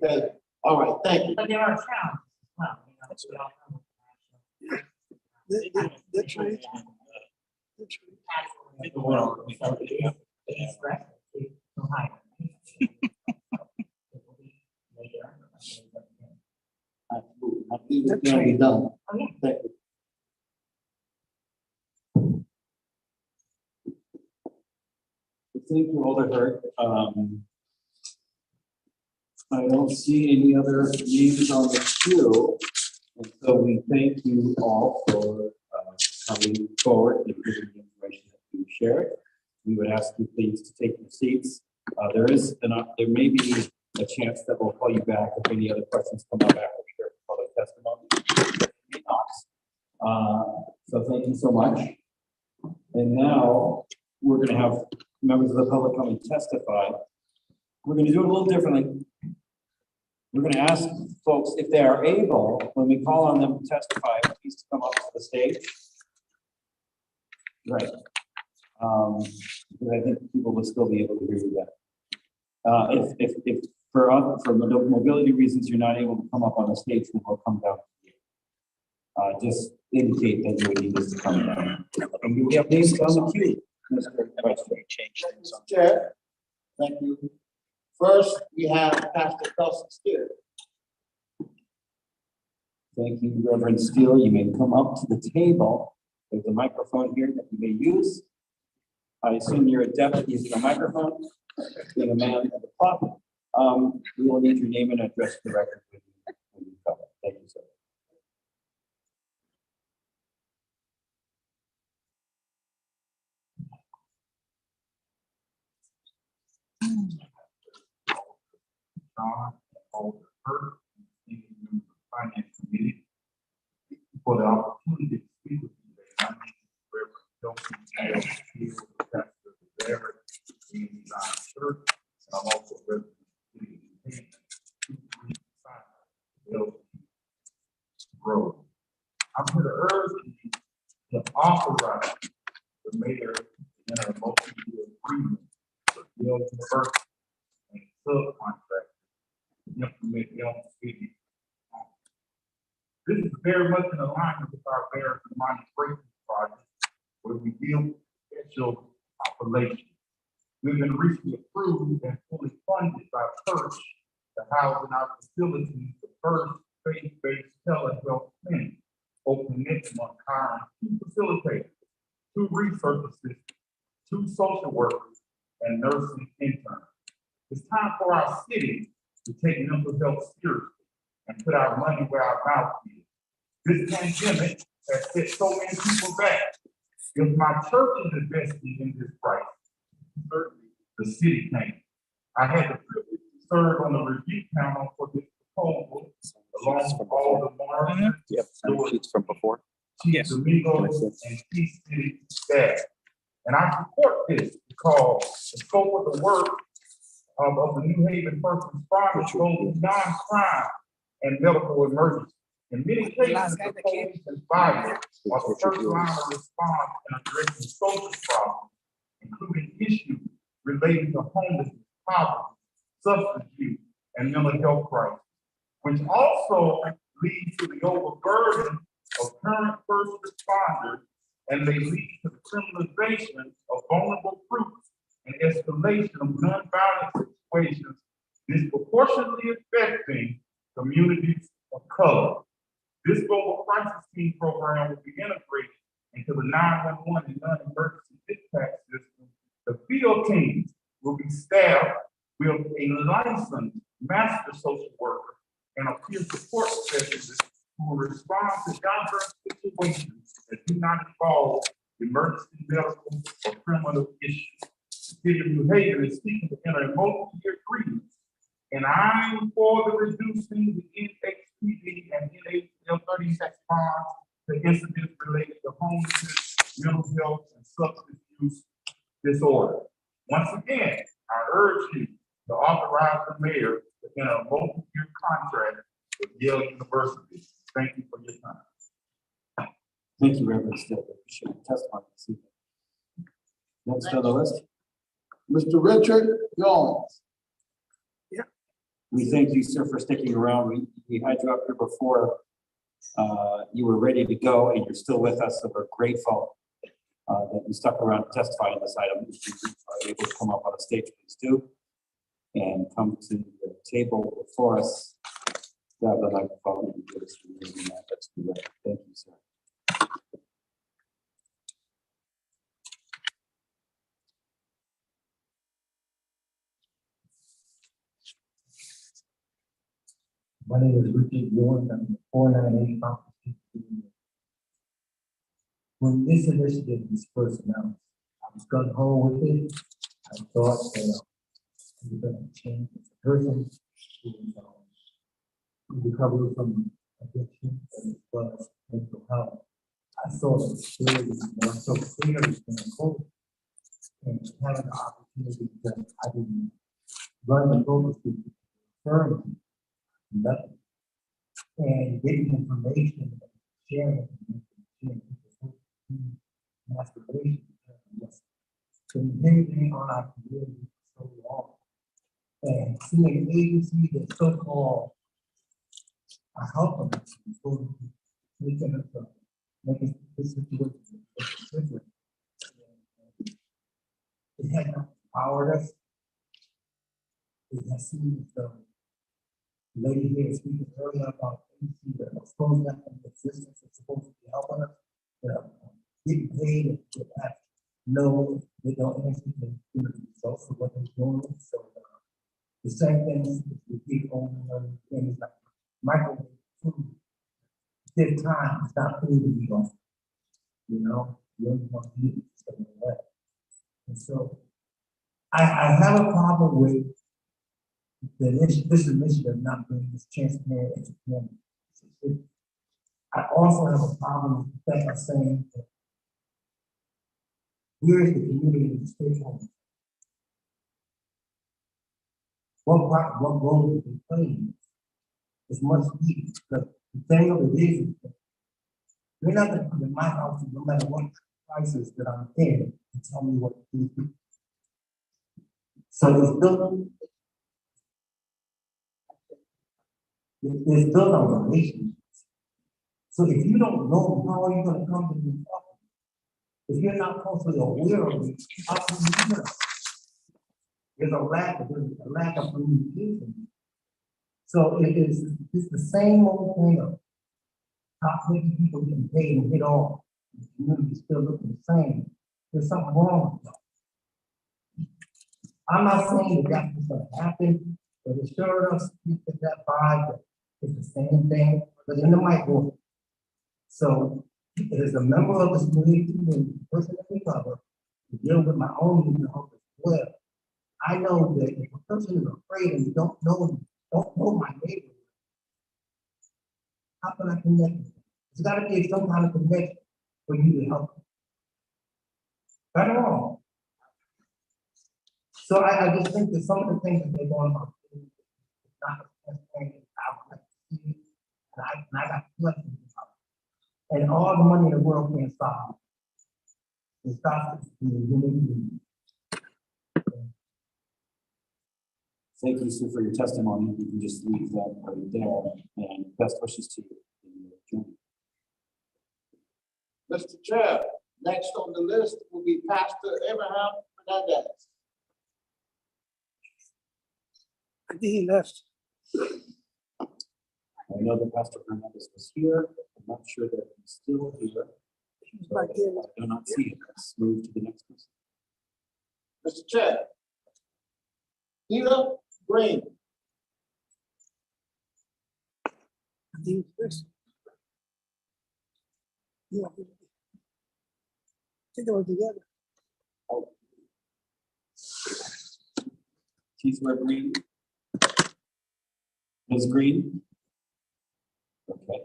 Okay, all right, thank you. But there are challenges as well. You know, we all know That's right. Absolutely. So it is stressful to hire. Absolutely. I believe it can be done. Oh, yeah. Thank you. Thank you, Alder Hurt. I don't see any other names on the queue. And so we thank you all for coming forward and giving the information that you shared. We would ask you please to take your seats. There may be a chance that we'll call you back if any other questions come up after we hear public testimony. So thank you so much. And now we're going to have members of the public come and testify. We're going to do it a little differently. We're going to ask folks if they are able, when we call on them to testify, please to come up to the stage. Right. Because I think people will still be able to hear you that. If for mobility reasons you're not able to come up on the stage, then we'll come down to you. Just indicate that you would need us to come down. And we have names on the queue. Mr. Vice Chair, thank you. First, we have Pastor Felsen Steele. Thank you, Reverend Steele. You may come up to the table. There's a microphone here that you may use. I assume you're adept at using a microphone, being a man at the clock. We will need your name and address for the record when you come. Thank you, sir. John Alder Hurt, Finance Committee, for the opportunity to speak with you today. My name is Reverend Johnson Field, pastor of the Barrett Community Zion Church, and I'm also resident of the city of New Haven, Road. I'm here to urge you to authorize the mayor to enter a multi-year agreement with Yale University and subcontract to implement Yale City. This is very much in alignment with our Barrett Demonstration Project, where we deal with special populations. We've been recently approved and fully funded by PERCH to house in our facilities the first faith-based telehealth clinic, opening next month, hiring 2 facilitators, 2 research assistants, 2 social workers, and nursing interns. It's time for our city to take mental health seriously and put our money where our mouth is. This pandemic has set so many people back. If my church is investing in this crisis, certainly the city can. I had the privilege to serve on the review panel for this proposal, along with all the Morrison, Yep, sheets from before. Chief Domingos, and Chief City staff. And I support this because the scope of the work of the New Haven first responders goes beyond crime and medical emergency. In many cases, the police and fire are the first line of response in addressing social problems, including issues related to homelessness, poverty, substance use, and mental health crisis, which also leads to the overburden of current first responders, and they lead to the criminalization of vulnerable groups and escalation of nonviolent situations disproportionately affecting communities of color. This global crisis team program will be integrated into the 911 and non-emergency dispatch system. The field teams will be staffed with a licensed master social worker and a peer support specialist who will respond to diverse situations that do not involve emergency medical or criminal issues. The city of New Haven is seeking to enter a multi-year agreement, and I'm for the reducing the NHPD and NHL 36 bonds to incidents related to homelessness, mental health, and substance use disorder. Once again, I urge you to authorize the mayor to enter a multi-year contract with Yale University. Thank you for your time. Thank you, Reverend Still. Appreciate your testimony this evening. Next on the list. Mr. Richard Jones. We thank you, sir, for sticking around. We had you up here before you were ready to go, and you're still with us, so we're grateful that you stuck around to testify on this item. If you are able to come up on the stage, please do, and come to the table before us. Grab the microphone and give us your name and address. Thank you, sir. My name is Richard Jones. I'm 498 Fountain Street. When this initiative was first announced, I was gung ho with it. I thought that we were going to change as a person who recovered from addiction as well as mental health. I saw the clearly, I saw clearly in the coach, and having the opportunity that I didn't run the focus group firm. Nothing. And getting information, sharing, masturbation was continuing on our community for so long. And seeing agencies that so-called are helping us, making this situation different. It has not empowered us. It has seemed as though lady here speaking earlier about agencies that are supposed to have an existence, that's supposed to be helping us, that are getting paid and that have no, they don't actually give the results of what they're doing. So the same thing we keep on things like microwave food. This time it's not food to be on. You know, you only want to eat it, stuff like that. And so I have a problem with this initiative not being this transparent as it can be. I also have a problem with the fact of saying that where is the community stakeholders? What role do they play? It's much needed, because the thing of it is that you're not going to come to my house no matter what crisis that I'm in and tell me what to do. So there's built on relationships. So if you don't know, how are you going to come to me? If you're not culturally aware of it, how can you know? There's a lack of communication. So it's the same old thing of top 20 people getting paid and hit off. The community still looking the same. There's something wrong with that. I'm not saying that that's what's gonna happen, but it sure does speak to that vibe that it's the same thing, but in the micro. So as a member of this community, and person that we cover, to deal with my own mental health as well. I know that if a person is afraid and don't know my neighbor, how can I connect with them? There's gotta be some kind of connection for you to help them. Right or wrong? So I just think that some of the things that they're going about is not the best thing I would like to see. And I got questions about it. And all the money in the world can't stop it. It stops it. Thank you, Sue, for your testimony. You can just leave that right there, and best wishes to you in your journey. Mr. Chair, next on the list will be Pastor Abraham Fernandez. I think he left. I know that Pastor Hernandez was here. I'm not sure that he's still here. So back there. I do not see him. Let's move to the next person. Mr. Chair. Eva Green. I think he left. Yeah. I think they were together. Keith Green. Ms. Green. Okay.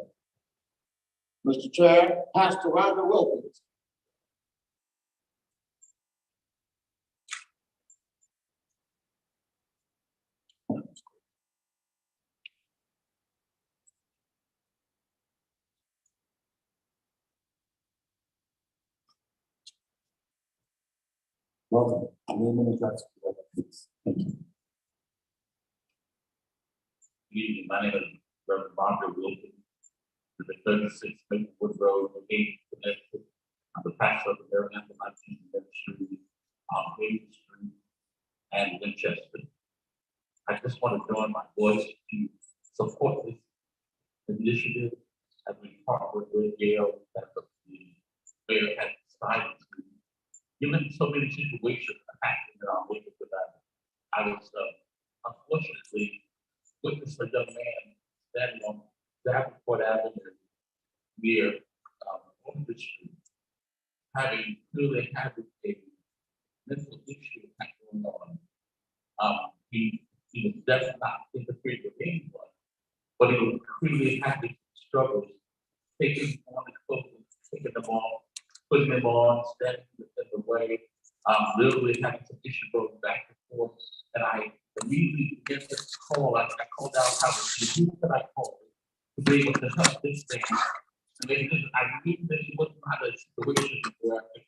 Mr. Chair, Pastor Roger Wilkins. Welcome. Name and address, please. Thank you. Good evening, my name is Reverend Roger Wilkins, to the 36 Maplewood Road, New Connecticut. I'm the pastor of the Maryland Ministry, Haven Street, and Winchester. I just want to join my voice to support this initiative as we partner with Yale, that the mayor has decided to. Given so many situations happening in our local community, I was unfortunately witnessed a young man standing on Davenport Avenue near on the street, having clearly having a mental issue going on. He was definitely not interfering with anyone, but he was clearly having struggles, taking on his clothes, taking them off, putting them on, standing in the way, literally having some issue going back and forth. And I immediately began to call. I called out how who could I call to be able to help this thing. And then I knew that he was not a situation where I could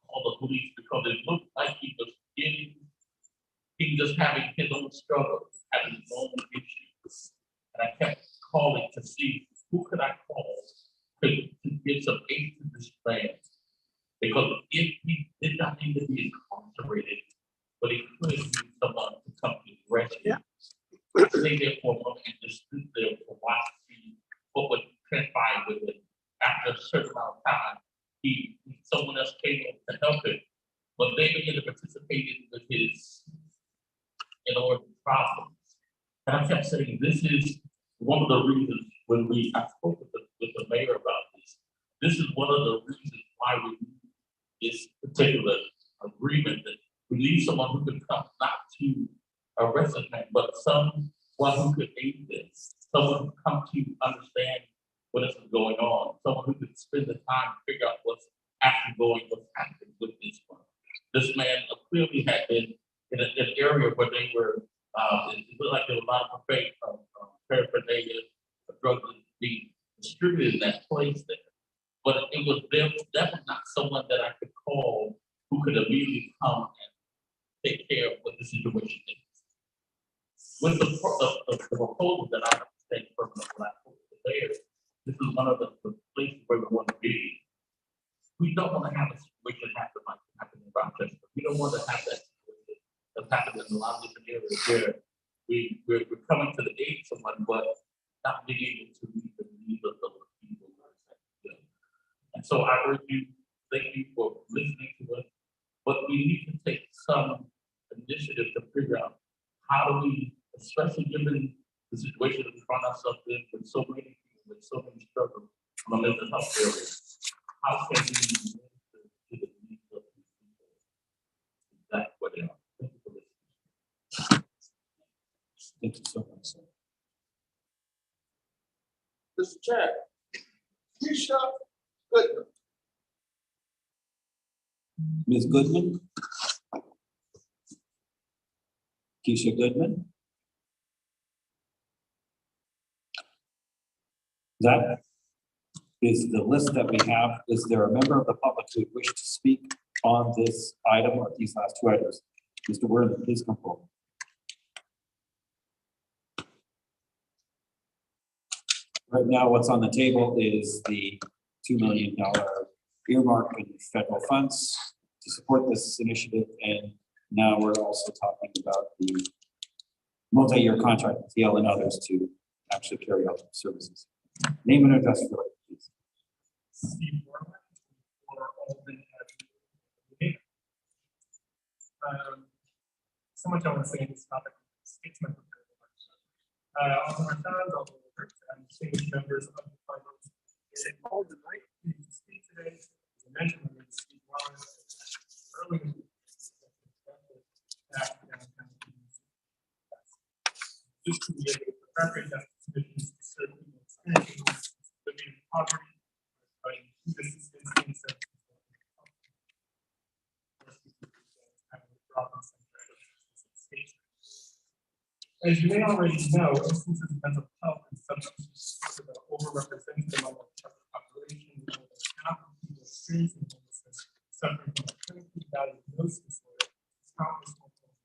call the police because it looked like he was just having his own struggles, having his own issues. And I kept calling to see who could I call to give some aid to this man. Because if he did not need to be incarcerated, but he could use someone to come to his rescue. Yeah. I stayed there for a moment and just stood there to watch see what would transpire with it. After a certain amount of time, someone else came in to help him, but they began to participate with his problems. And I kept saying, this is one of the reasons when I spoke with the mayor about this. This is one of the reasons why we need this particular agreement that we need someone who could come not to arrest a man, but someone who could aid this, someone who come to understand what is going on, someone who could spend the time to figure out what's happening with this one. This man clearly had been in an area where they were, it looked like there was a lot of paraphernalia, drugs being distributed in that place there. But it was definitely not someone that I could call who could immediately come and take care of what the situation is. With the proposal that I understand from the Black there, this is one of the places where we want to be. We don't want to have a situation happen like happened in Rochester. We don't want to have that situation that's happened in a lot of different areas where we're coming to the aid of someone, but not being able to meet the needs of those people. And so I urge you, thank you for listening to us, but we need to take some initiative to figure out how do we, especially given the situation that we find ourselves in with so many people, with so many struggles on the mental health area, how can we meet the needs of these people? That's what they are. Thank you for listening. Thank you so much, sir. Mr. Chair, Keisha Goodman. Ms. Goodman? Keisha Goodman? That is the list that we have. Is there a member of the public who would wish to speak on this item or these last two items? Mr. Worthing, please come forward. Right now, what's on the table is the $2 million earmark in federal funds to support this initiative. And now we're also talking about the multi-year contract with Yale and others to actually carry out services. Name and address for it, please. Steve Borland for Alden Avenue. So much I want to say in this topic. It's my prepared remarks. Also, my friends, all the workers, and distinguished members of the public. All the night to speak today. As I mentioned, I'm going to speak earlier. Just to be able to prepare that conditions to serve people experiencing living in poverty, providing food assistance and services. As you may already know, instances of mental health and substance use are overrepresented among the population, with more than half of people experiencing homelessness suffering from a clinically diagnosed disorder. Countless multiple.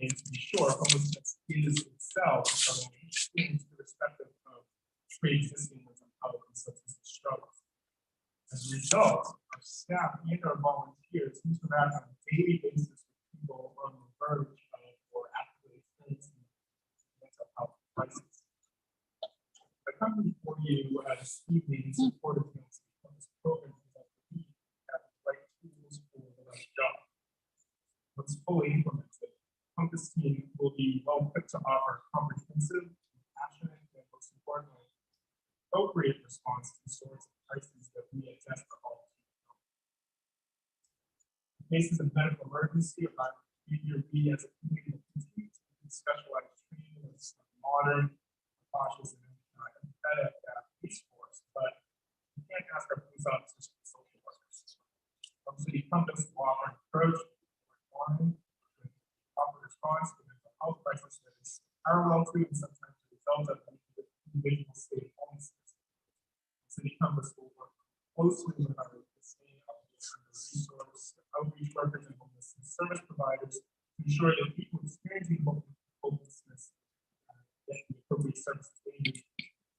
And to be sure, homelessness is itself an experience irrespective of pre-existing mental health and substance use struggles. As a result, our staff and our volunteers interact on a daily basis with people on the verge of or actively experiencing mental health crisis. I come before you this evening in support of this program that we have the right tools for the right job. Once fully implemented, Compass team will be well equipped to offer comprehensive, compassionate, and most importantly, appropriate response to the sorts of crises that we attest to all. In cases of medical emergency or violent behavior, we as a community will continue to use specialized training of modern, cautious, and empathetic police force, but we can't ask our police officers to be social workers. City Compass will offer an approach to proper response to mental health crisis that is parallel to and sometimes the result of an individual state of homelessness. City Compass will work closely with our state resource outreach workers and homelessness service providers to ensure that people experiencing homelessness get the appropriate services they need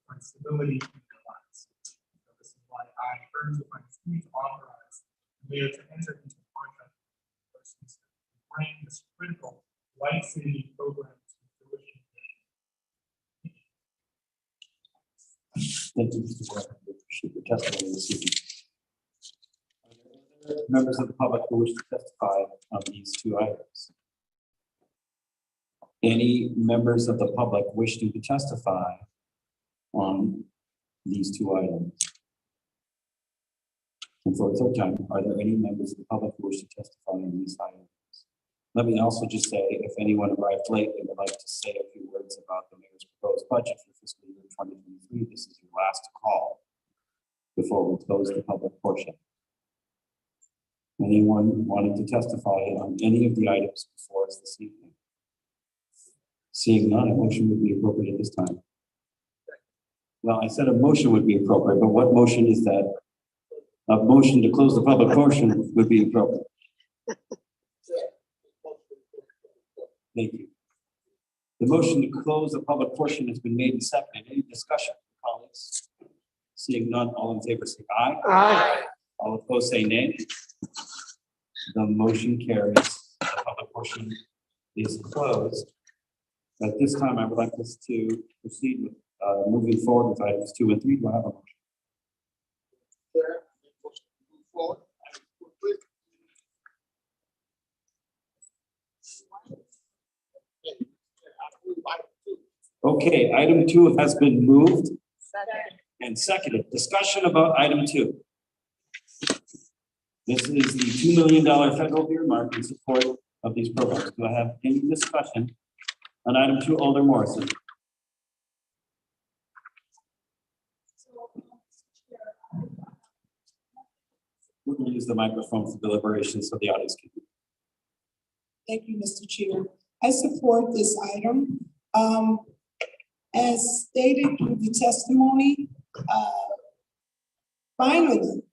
for stability in their lives. So this is why I urge the finance committee to authorize the mayor to enter into a contract with persons to bring this critical life-saving program to fruition. Thank you, Mr. Warren. We appreciate your testimony this evening. Are there other members of the public who wish to testify on these two items? Any members of the public wishing to testify on these two items? And for a third time, are there any members of the public who wish to testify on these items? Let me also just say, if anyone arrived late and would like to say a few words about the mayor's proposed budget for fiscal year 2023, this is your last call before we close the public portion. Anyone wanting to testify on any of the items before us this evening? Seeing none, a motion would be appropriate at this time. Well, I said a motion would be appropriate, but what motion is that? A motion to close the public portion would be appropriate. Thank you. The motion to close the public portion has been made and seconded. Any discussion, colleagues? Seeing none, all in favor say aye. Aye. All opposed say nay. The motion carries. The public portion is closed. At this time, I would like us to proceed with moving forward with items 2 and 3. Do I have a motion? Okay, item 2 has been moved Second. and seconded. Discussion about item 2. This is the $2 million federal earmark in support of these programs. Do I have any discussion on item 2, Alder Morrison? We're going to use the microphone for deliberation so the audience can. Thank you, Mr. Chair. I support this item. As stated through the testimony, finally,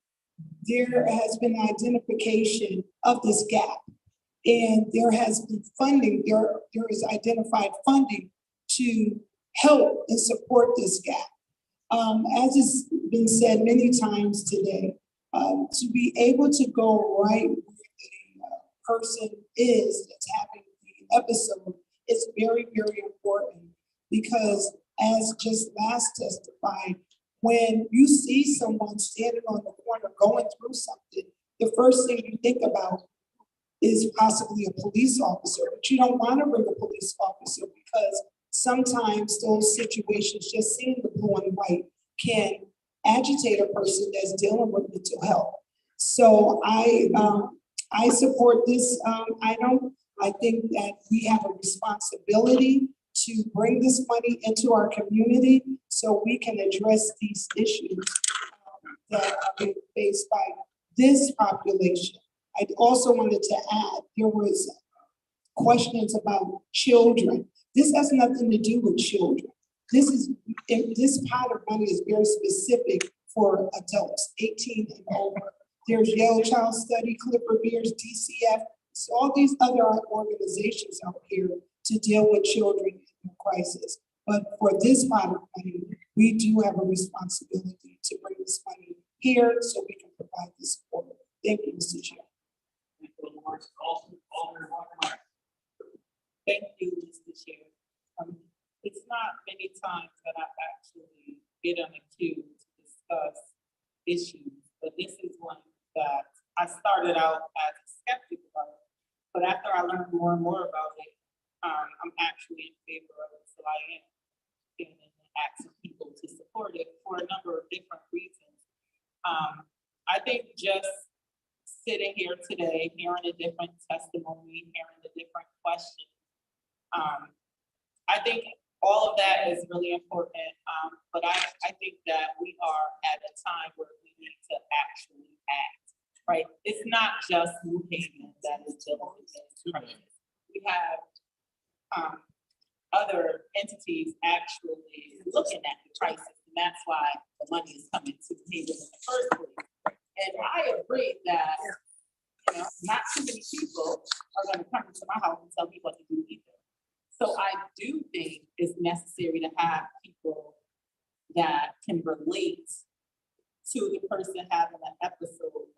there has been identification of this gap. And there has been funding, there is identified funding to help and support this gap. As has been said many times today, to be able to go right where the person is that's having the episode is very, very important, because as just last testified, when you see someone standing on the corner going through something, the first thing you think about is possibly a police officer, but you don't want to bring a police officer because sometimes those situations, just seeing the blue and white, can agitate a person that's dealing with mental health. So I support this item. I think that we have a responsibility to bring this money into our community so we can address these issues that are being faced by this population. I also wanted to add, there was questions about children. This has nothing to do with children. This pot of money is very specific for adults, 18 and over. There's Yale Child Study, Clipper Beers, DCF, so all these other organizations out here to deal with children in crisis. But for this pot of money, we do have a responsibility to bring this money here so we can provide this support. Thank you, Mr. Chair. Thank you, Mr. Chair. It's not many times that I've actually been on a queue to discuss issues, but this is one that I started out as a skeptic about, but after I learned more and more about it, I'm actually in favor of it, so I am asking people to support it for a number of different reasons. I think just sitting here today, hearing a different testimony, hearing the different questions, I think all of that is really important, but I think that we are at a time where we need to actually act, right? It's not just New Haven that is dealing with this crisis. We have other entities actually looking at the crisis, and that's why the money is coming to New Haven in the first place. And I agree that, you know, not too many people are going to come into my house and tell me what to do either. So I do think it's necessary to have people that can relate to the person having an episode.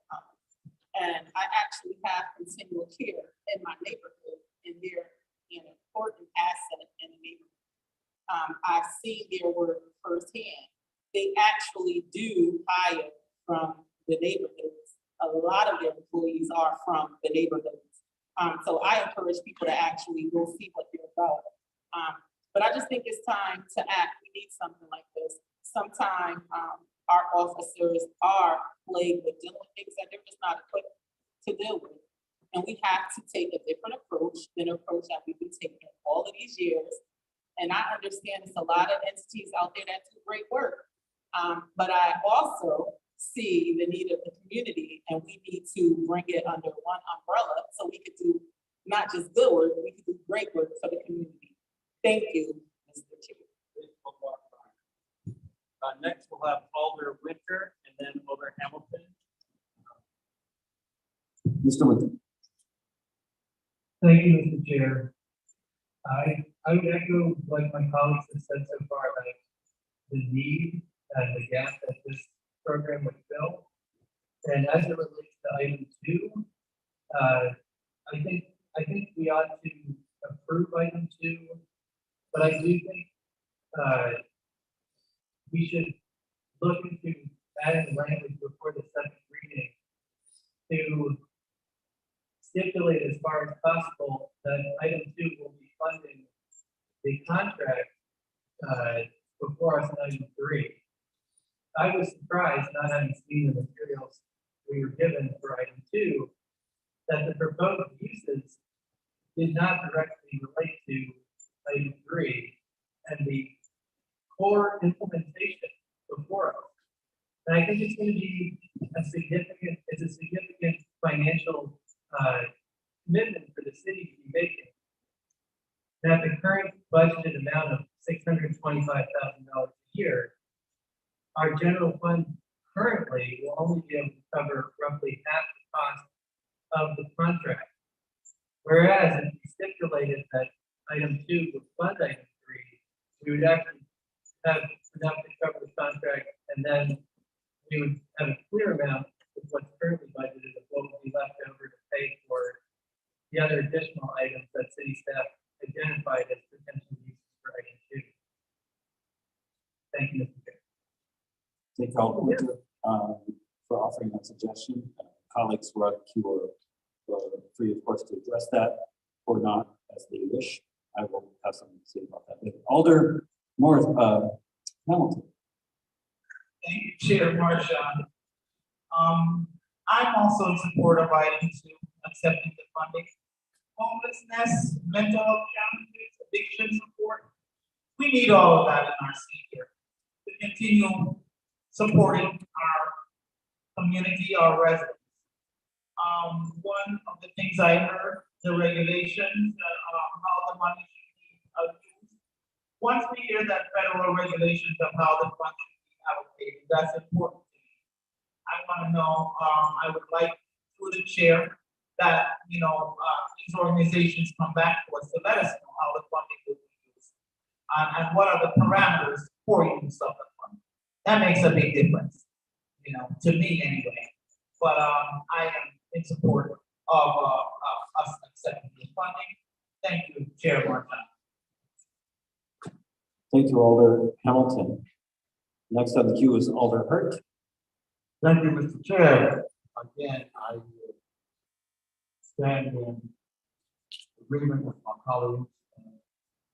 And I actually have continual care in my neighborhood, and they're an important asset in the neighborhood. I've seen their work firsthand. They actually do hire from the neighborhoods. A lot of their employees are from the neighborhoods. So I encourage people to actually go see what they're about. But I just think it's time to act. We need something like this. Sometimes our officers are plagued with dealing with things that they're just not equipped to deal with. And we have to take a different approach than an approach that we've been taking all of these years. And I understand there's a lot of entities out there that do great work. But I also see the need of the community, and we need to bring it under one umbrella so we could do not just good work, we could do great work for the community. Thank you, Mr. Chair. Next, we'll have Alder Winter and then Alder Hamilton. Mr. Winter. Thank you, Mr. Chair. I would echo like my colleagues have said so far, like the need and the gap that this program would fill. And as it relates to item 2, I think we ought to approve item 2, but I do think we should look into adding language before the second reading to stipulate as far as possible that item 2 will be funding the contract before us in item 3. I was surprised, not having seen the materials we were given for item 2, that the proposed uses did not directly relate to item 3 and the core implementation before us. And I think it's going to be a significant financial commitment for the city to be making. And at the current budgeted amount of $625,000 a year, our general fund currently will only be able to cover roughly half the cost of the contract. Whereas if we stipulated that item 2 would fund item 3, we would actually have enough to cover the contract, and then we would have a clear amount of what's currently budgeted of what would be left over to pay for the other additional items that city staff identified as potential uses for item 2. Thank you, Mr. Chair. Thank you all for offering that suggestion. Colleagues who are at the queue are free, of course, to address that or not as they wish. I will have something to say about that later. Alder Morris, Hamilton. Thank you, Chair Marchand. I'm also in support of item 2, accepting the funding. Homelessness, mental health challenges, addiction support. We need all of that in our city here to continue supporting our community, our residents. One of the things I heard, the regulations, how the money should be used. Once we hear that federal regulations of how the funds should be allocated, that's important to me. I want to know, I would like through the chair that, these organizations come back to us to let us know how the funding will be used. And what are the parameters for use of the funding. That makes a big difference, to me anyway. But I am in support of us accepting the funding. Thank you, Chair Martin. Thank you, Alder Hamilton. Next on the queue is Alder Hurt. Thank you, Mr. Chair. Again, I will stand in agreement with my colleagues and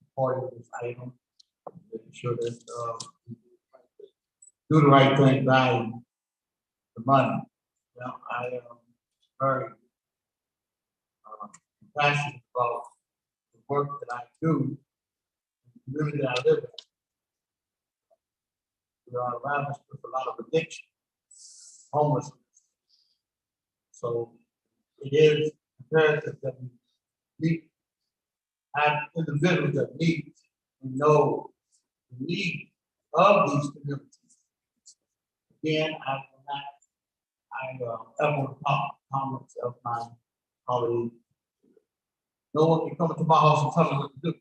supporting this item, making sure that we do the right thing by the money. I am very passionate about the work that I do, the community that I live in. We are ravaged with a lot of addiction, homelessness. So it is imperative that we have individuals that need and know the need of these communities. Again, I echo the comments of my colleague. No one can come into my house and tell me what to do.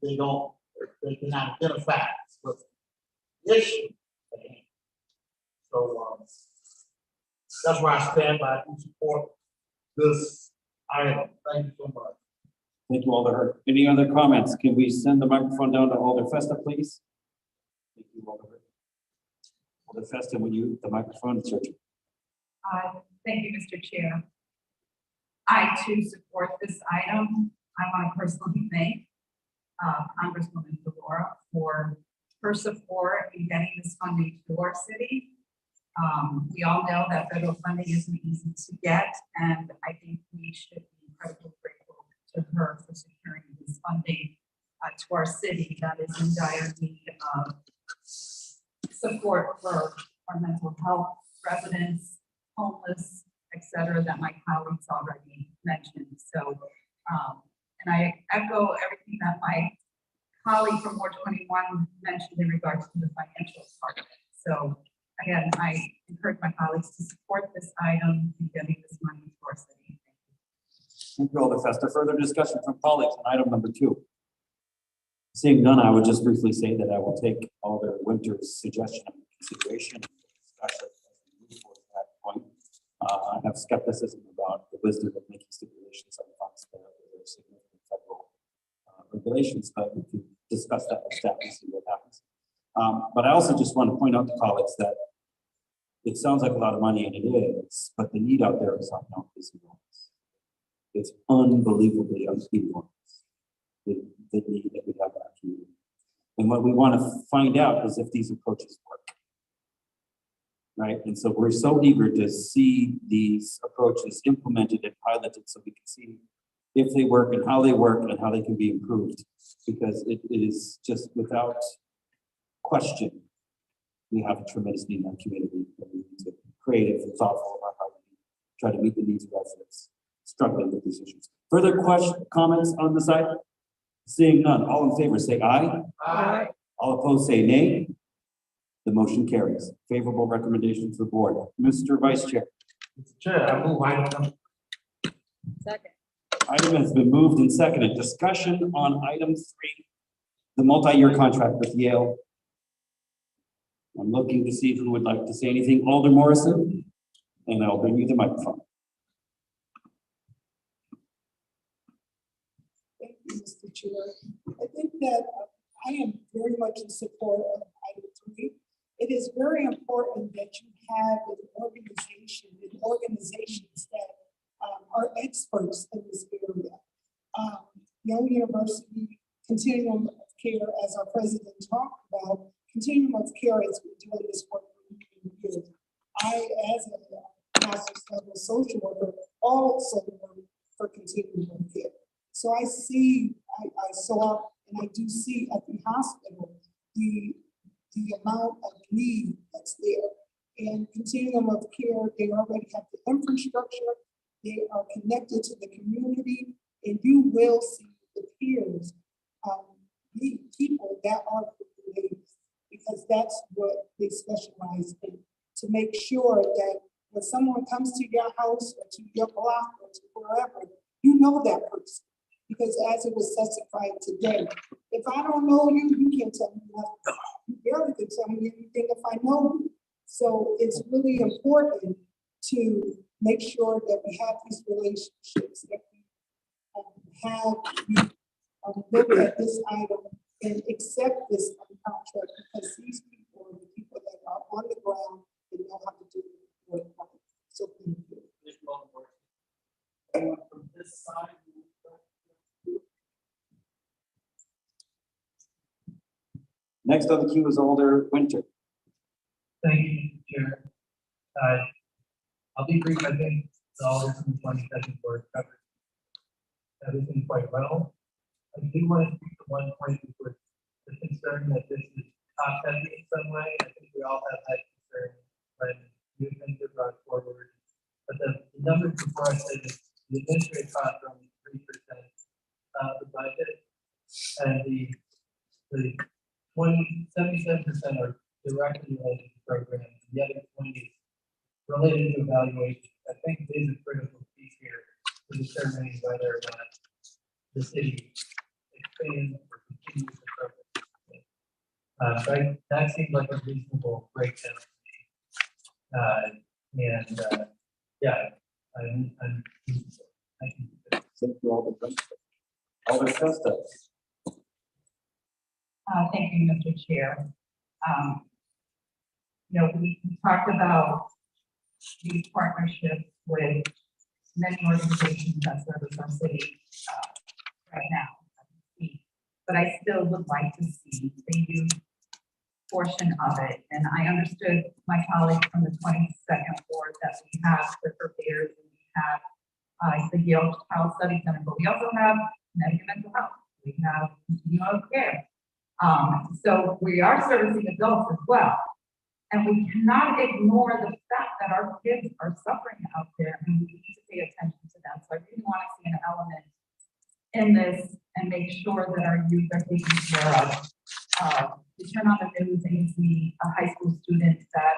They cannot identify with the issue. So that's where I stand by to support this item. Thank you so much. Thank you, Alder Hurt. Any other comments? Can we send the microphone down to Alder Festa, please? Thank you, Alder Hurt. Alder Festa, will you, the microphone is yours. Thank you, Mr. Chair. I too support this item. I want to personally thank Congresswoman Delora for her support in getting this funding to our city. We all know that federal funding isn't easy to get, and I think we should be incredibly grateful to her for securing this funding to our city that is in dire need of support for our mental health residents, homeless, etc., that my colleagues already mentioned. So, and I echo everything that my colleague from Ward 21 mentioned in regards to the financial part of it. So again, I encourage my colleagues to support this item and getting this money to our city. Thank you, Alder Festa. Further discussion from colleagues on item number 2. Seeing none, I would just briefly say that I will take Alder Winter's suggestion into consideration and discussion as we move towards that point. I have skepticism about the wisdom of making stipulations on funds that are significant federal regulations, but we can discuss that with staff and see what happens. But I also just want to point out to colleagues that it sounds like a lot of money, and it is, but the need out there is enormous. It's unbelievably enormous. the need that we have in our community. And what we want to find out is if these approaches work. Right, and so we're so eager to see these approaches implemented and piloted so we can see if they work and how they can be improved. Because it is just without question, we have a tremendous need in our community. And we need to be creative and thoughtful about how we try to meet the needs of residents struggling with these issues. Further comments on the side? Seeing none, all in favor say aye. Aye. All opposed say nay. The motion carries. Favorable recommendation to the board. Mr. Vice Chair. Mr. Chair, I move item number. Second. Item has been moved and seconded. Discussion on item 3, the multi-year contract with Yale. I'm looking to see who would like to say anything. Alder Morrison, and I'll bring you the microphone. Thank you, Mr. Chair. I think that I am very much in support of item 3. It is very important that you have an organization and organizations that are experts in this area. Yale University Continuum of Care, as our president talked about, Continuum of Care has been doing this work for many years. I, as a master's level social worker, also work for Continuum of Care. So I see, I saw, and I do see at the hospital the amount of need that's there. And Continuum of Care, they already have the infrastructure, they are connected to the community, and you will see the peers, meet people that are creative, because that's what they specialize in, to make sure that when someone comes to your house or to your block or to wherever, you know that person. Because as it was testified today, if I don't know you, you can't tell me nothing. You barely can tell me anything if I know you. So it's really important to make sure that we have these relationships, that we look at this item and accept this contract, because these people are the people that are on the ground and know how to do it. So thank you. From this side. Next on the queue is Alder Winter. Thank you, Mr. Chair. I'll be brief. I think the alders from the 22nd board covered everything quite well. I do want to speak to one point, which was the concern that this is top heavy in some way. I think we all have that concern when new things are brought forward. But the numbers before I said is the administrative costs are only 3% of the budget, and the 77% are directly related to programs, and the other 20 is related to evaluation. I think it is a critical piece here to determining whether or not the city expands or continues the program. That seems like a reasonable breakdown to me. Yeah, I'm thank you. Thank you, Alder. Alder Costa. Thank you, Mr. Chair. We talked about these partnerships with many organizations that service our city right now. But I still would like to see the youth portion of it. And I understood my colleague from the 22nd ward that we have the prepares and we have the Yale Child Study Center, but we also have mental health. We have continuum of care. So we are servicing adults as well. And we cannot ignore the fact that our kids are suffering out there and we need to pay attention to them. So I really want to see an element in this and make sure that our youth are taken care of. You turn on the news and you see a high school student that,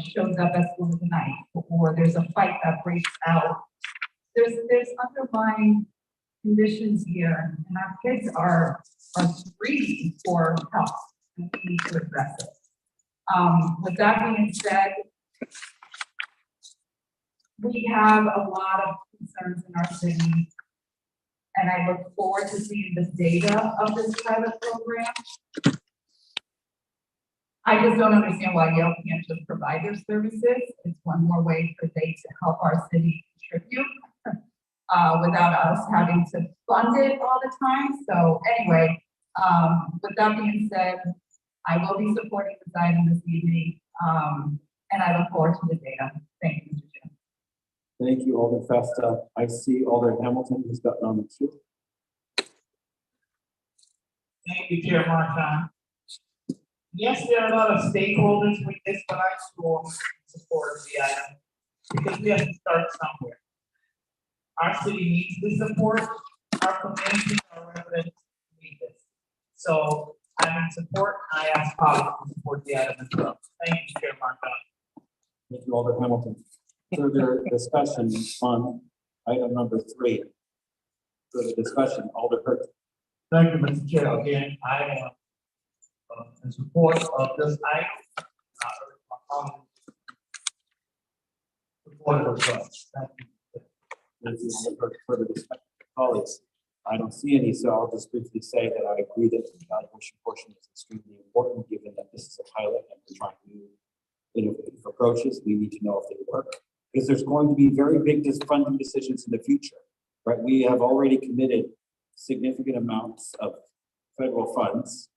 shows up at school tonight, or there's a fight that breaks out. There's underlying conditions here, and our kids are screaming for help, and we need to address it. With that being said, we have a lot of concerns in our city, and I look forward to seeing the data of this pilot program. I just don't understand why Yale can't just provide their services. It's one more way for they to help our city contribute. without us having to fund it all the time. So anyway, with that being said, I will be supporting this item this evening, and I look forward to the data. Thank you, Mr. Chair. Thank you, Alder Festa. I see Alder Hamilton who's gotten on the queue. Thank you, Chair Martin. Yes, there are a lot of stakeholders with this, but I strongly support the item because we have to start somewhere. Our city needs the support, our community, our residents need this. So I'm in support, I ask colleagues to support the item as well. Thank you, Chair Martin. Thank you, Alder Hamilton. Further discussion on item number 3. Further discussion, Alder Hurt. Thank you, Mr. Chair. Again, I am in support of this item. Support of the Thank you. Thank you, Alder Hurt. Further discussion, colleagues. I don't see any, so I'll just briefly say that I agree that the evaluation portion is extremely important, given that this is a pilot and we're trying new innovative approaches. We need to know if they work, because there's going to be very big funding decisions in the future, right? We have already committed significant amounts of federal funds,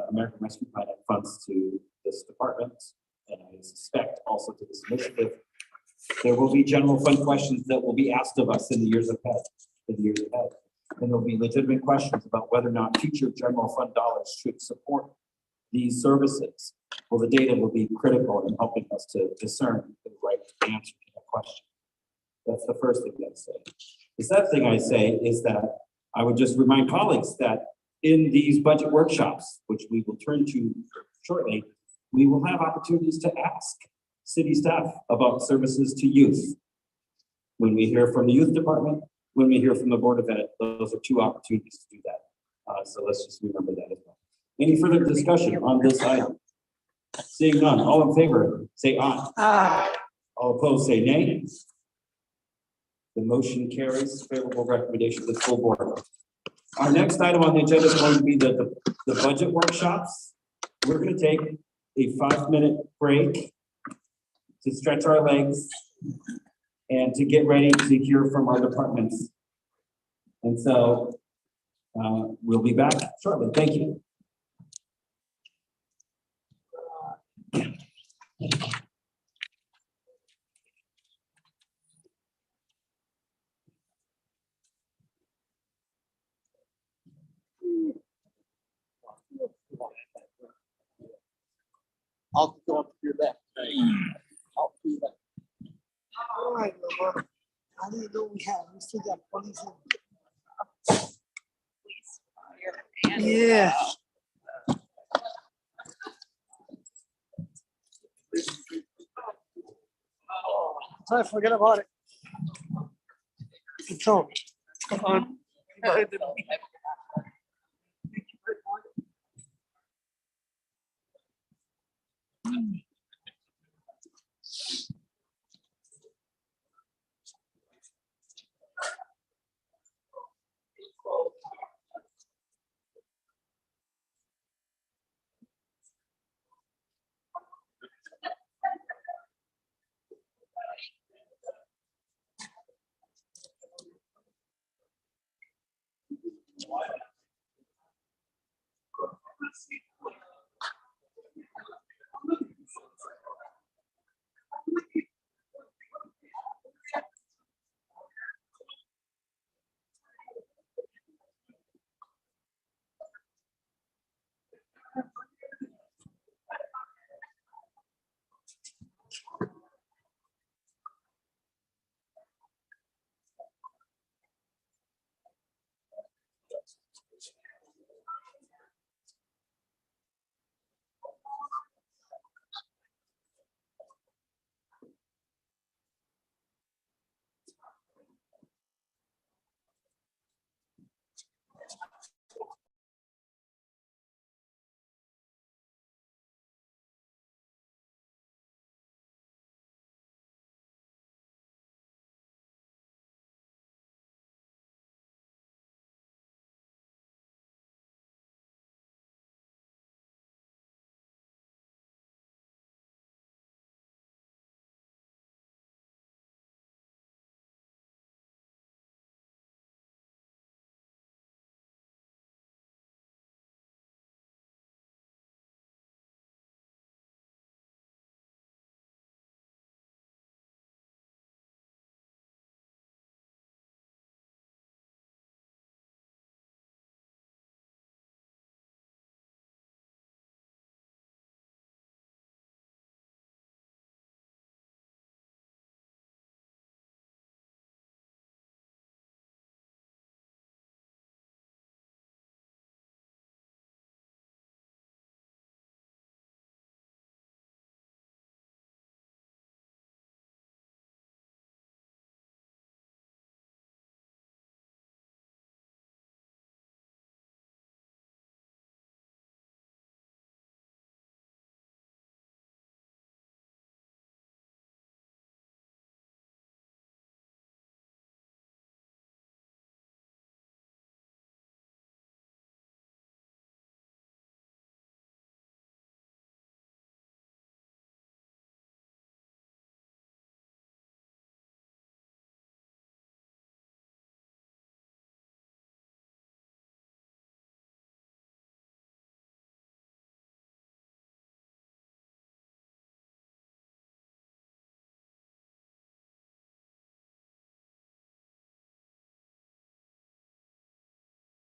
American Rescue Plan funds to this department, and I suspect also to this initiative. There will be general fund questions that will be asked of us in the years ahead, and there'll be legitimate questions about whether or not future general fund dollars should support these services. Well, the data will be critical in helping us to discern the right answer to that question. That's the first thing I say. The second thing I say is that I would just remind colleagues that in these budget workshops, which we will turn to shortly, we will have opportunities to ask city staff about services to youth. When we hear from the youth department, when we hear from the Board of Ed, those are 2 opportunities to do that. So let's just remember that as well. Any further discussion on this item? Seeing none, all in favor, say aye. Aye. All opposed, say nay. The motion carries. Favorable recommendation to the full board. Our next item on the agenda is going to be the budget workshops. We're going to take a 5-minute break to stretch our legs and to get ready to hear from our departments. And so we'll be back shortly. Thank you. I'll go up to your left. I'll do that. All right, Mama. I didn't know we had. We still got police. Yeah. Try to forget about it. It's on. On.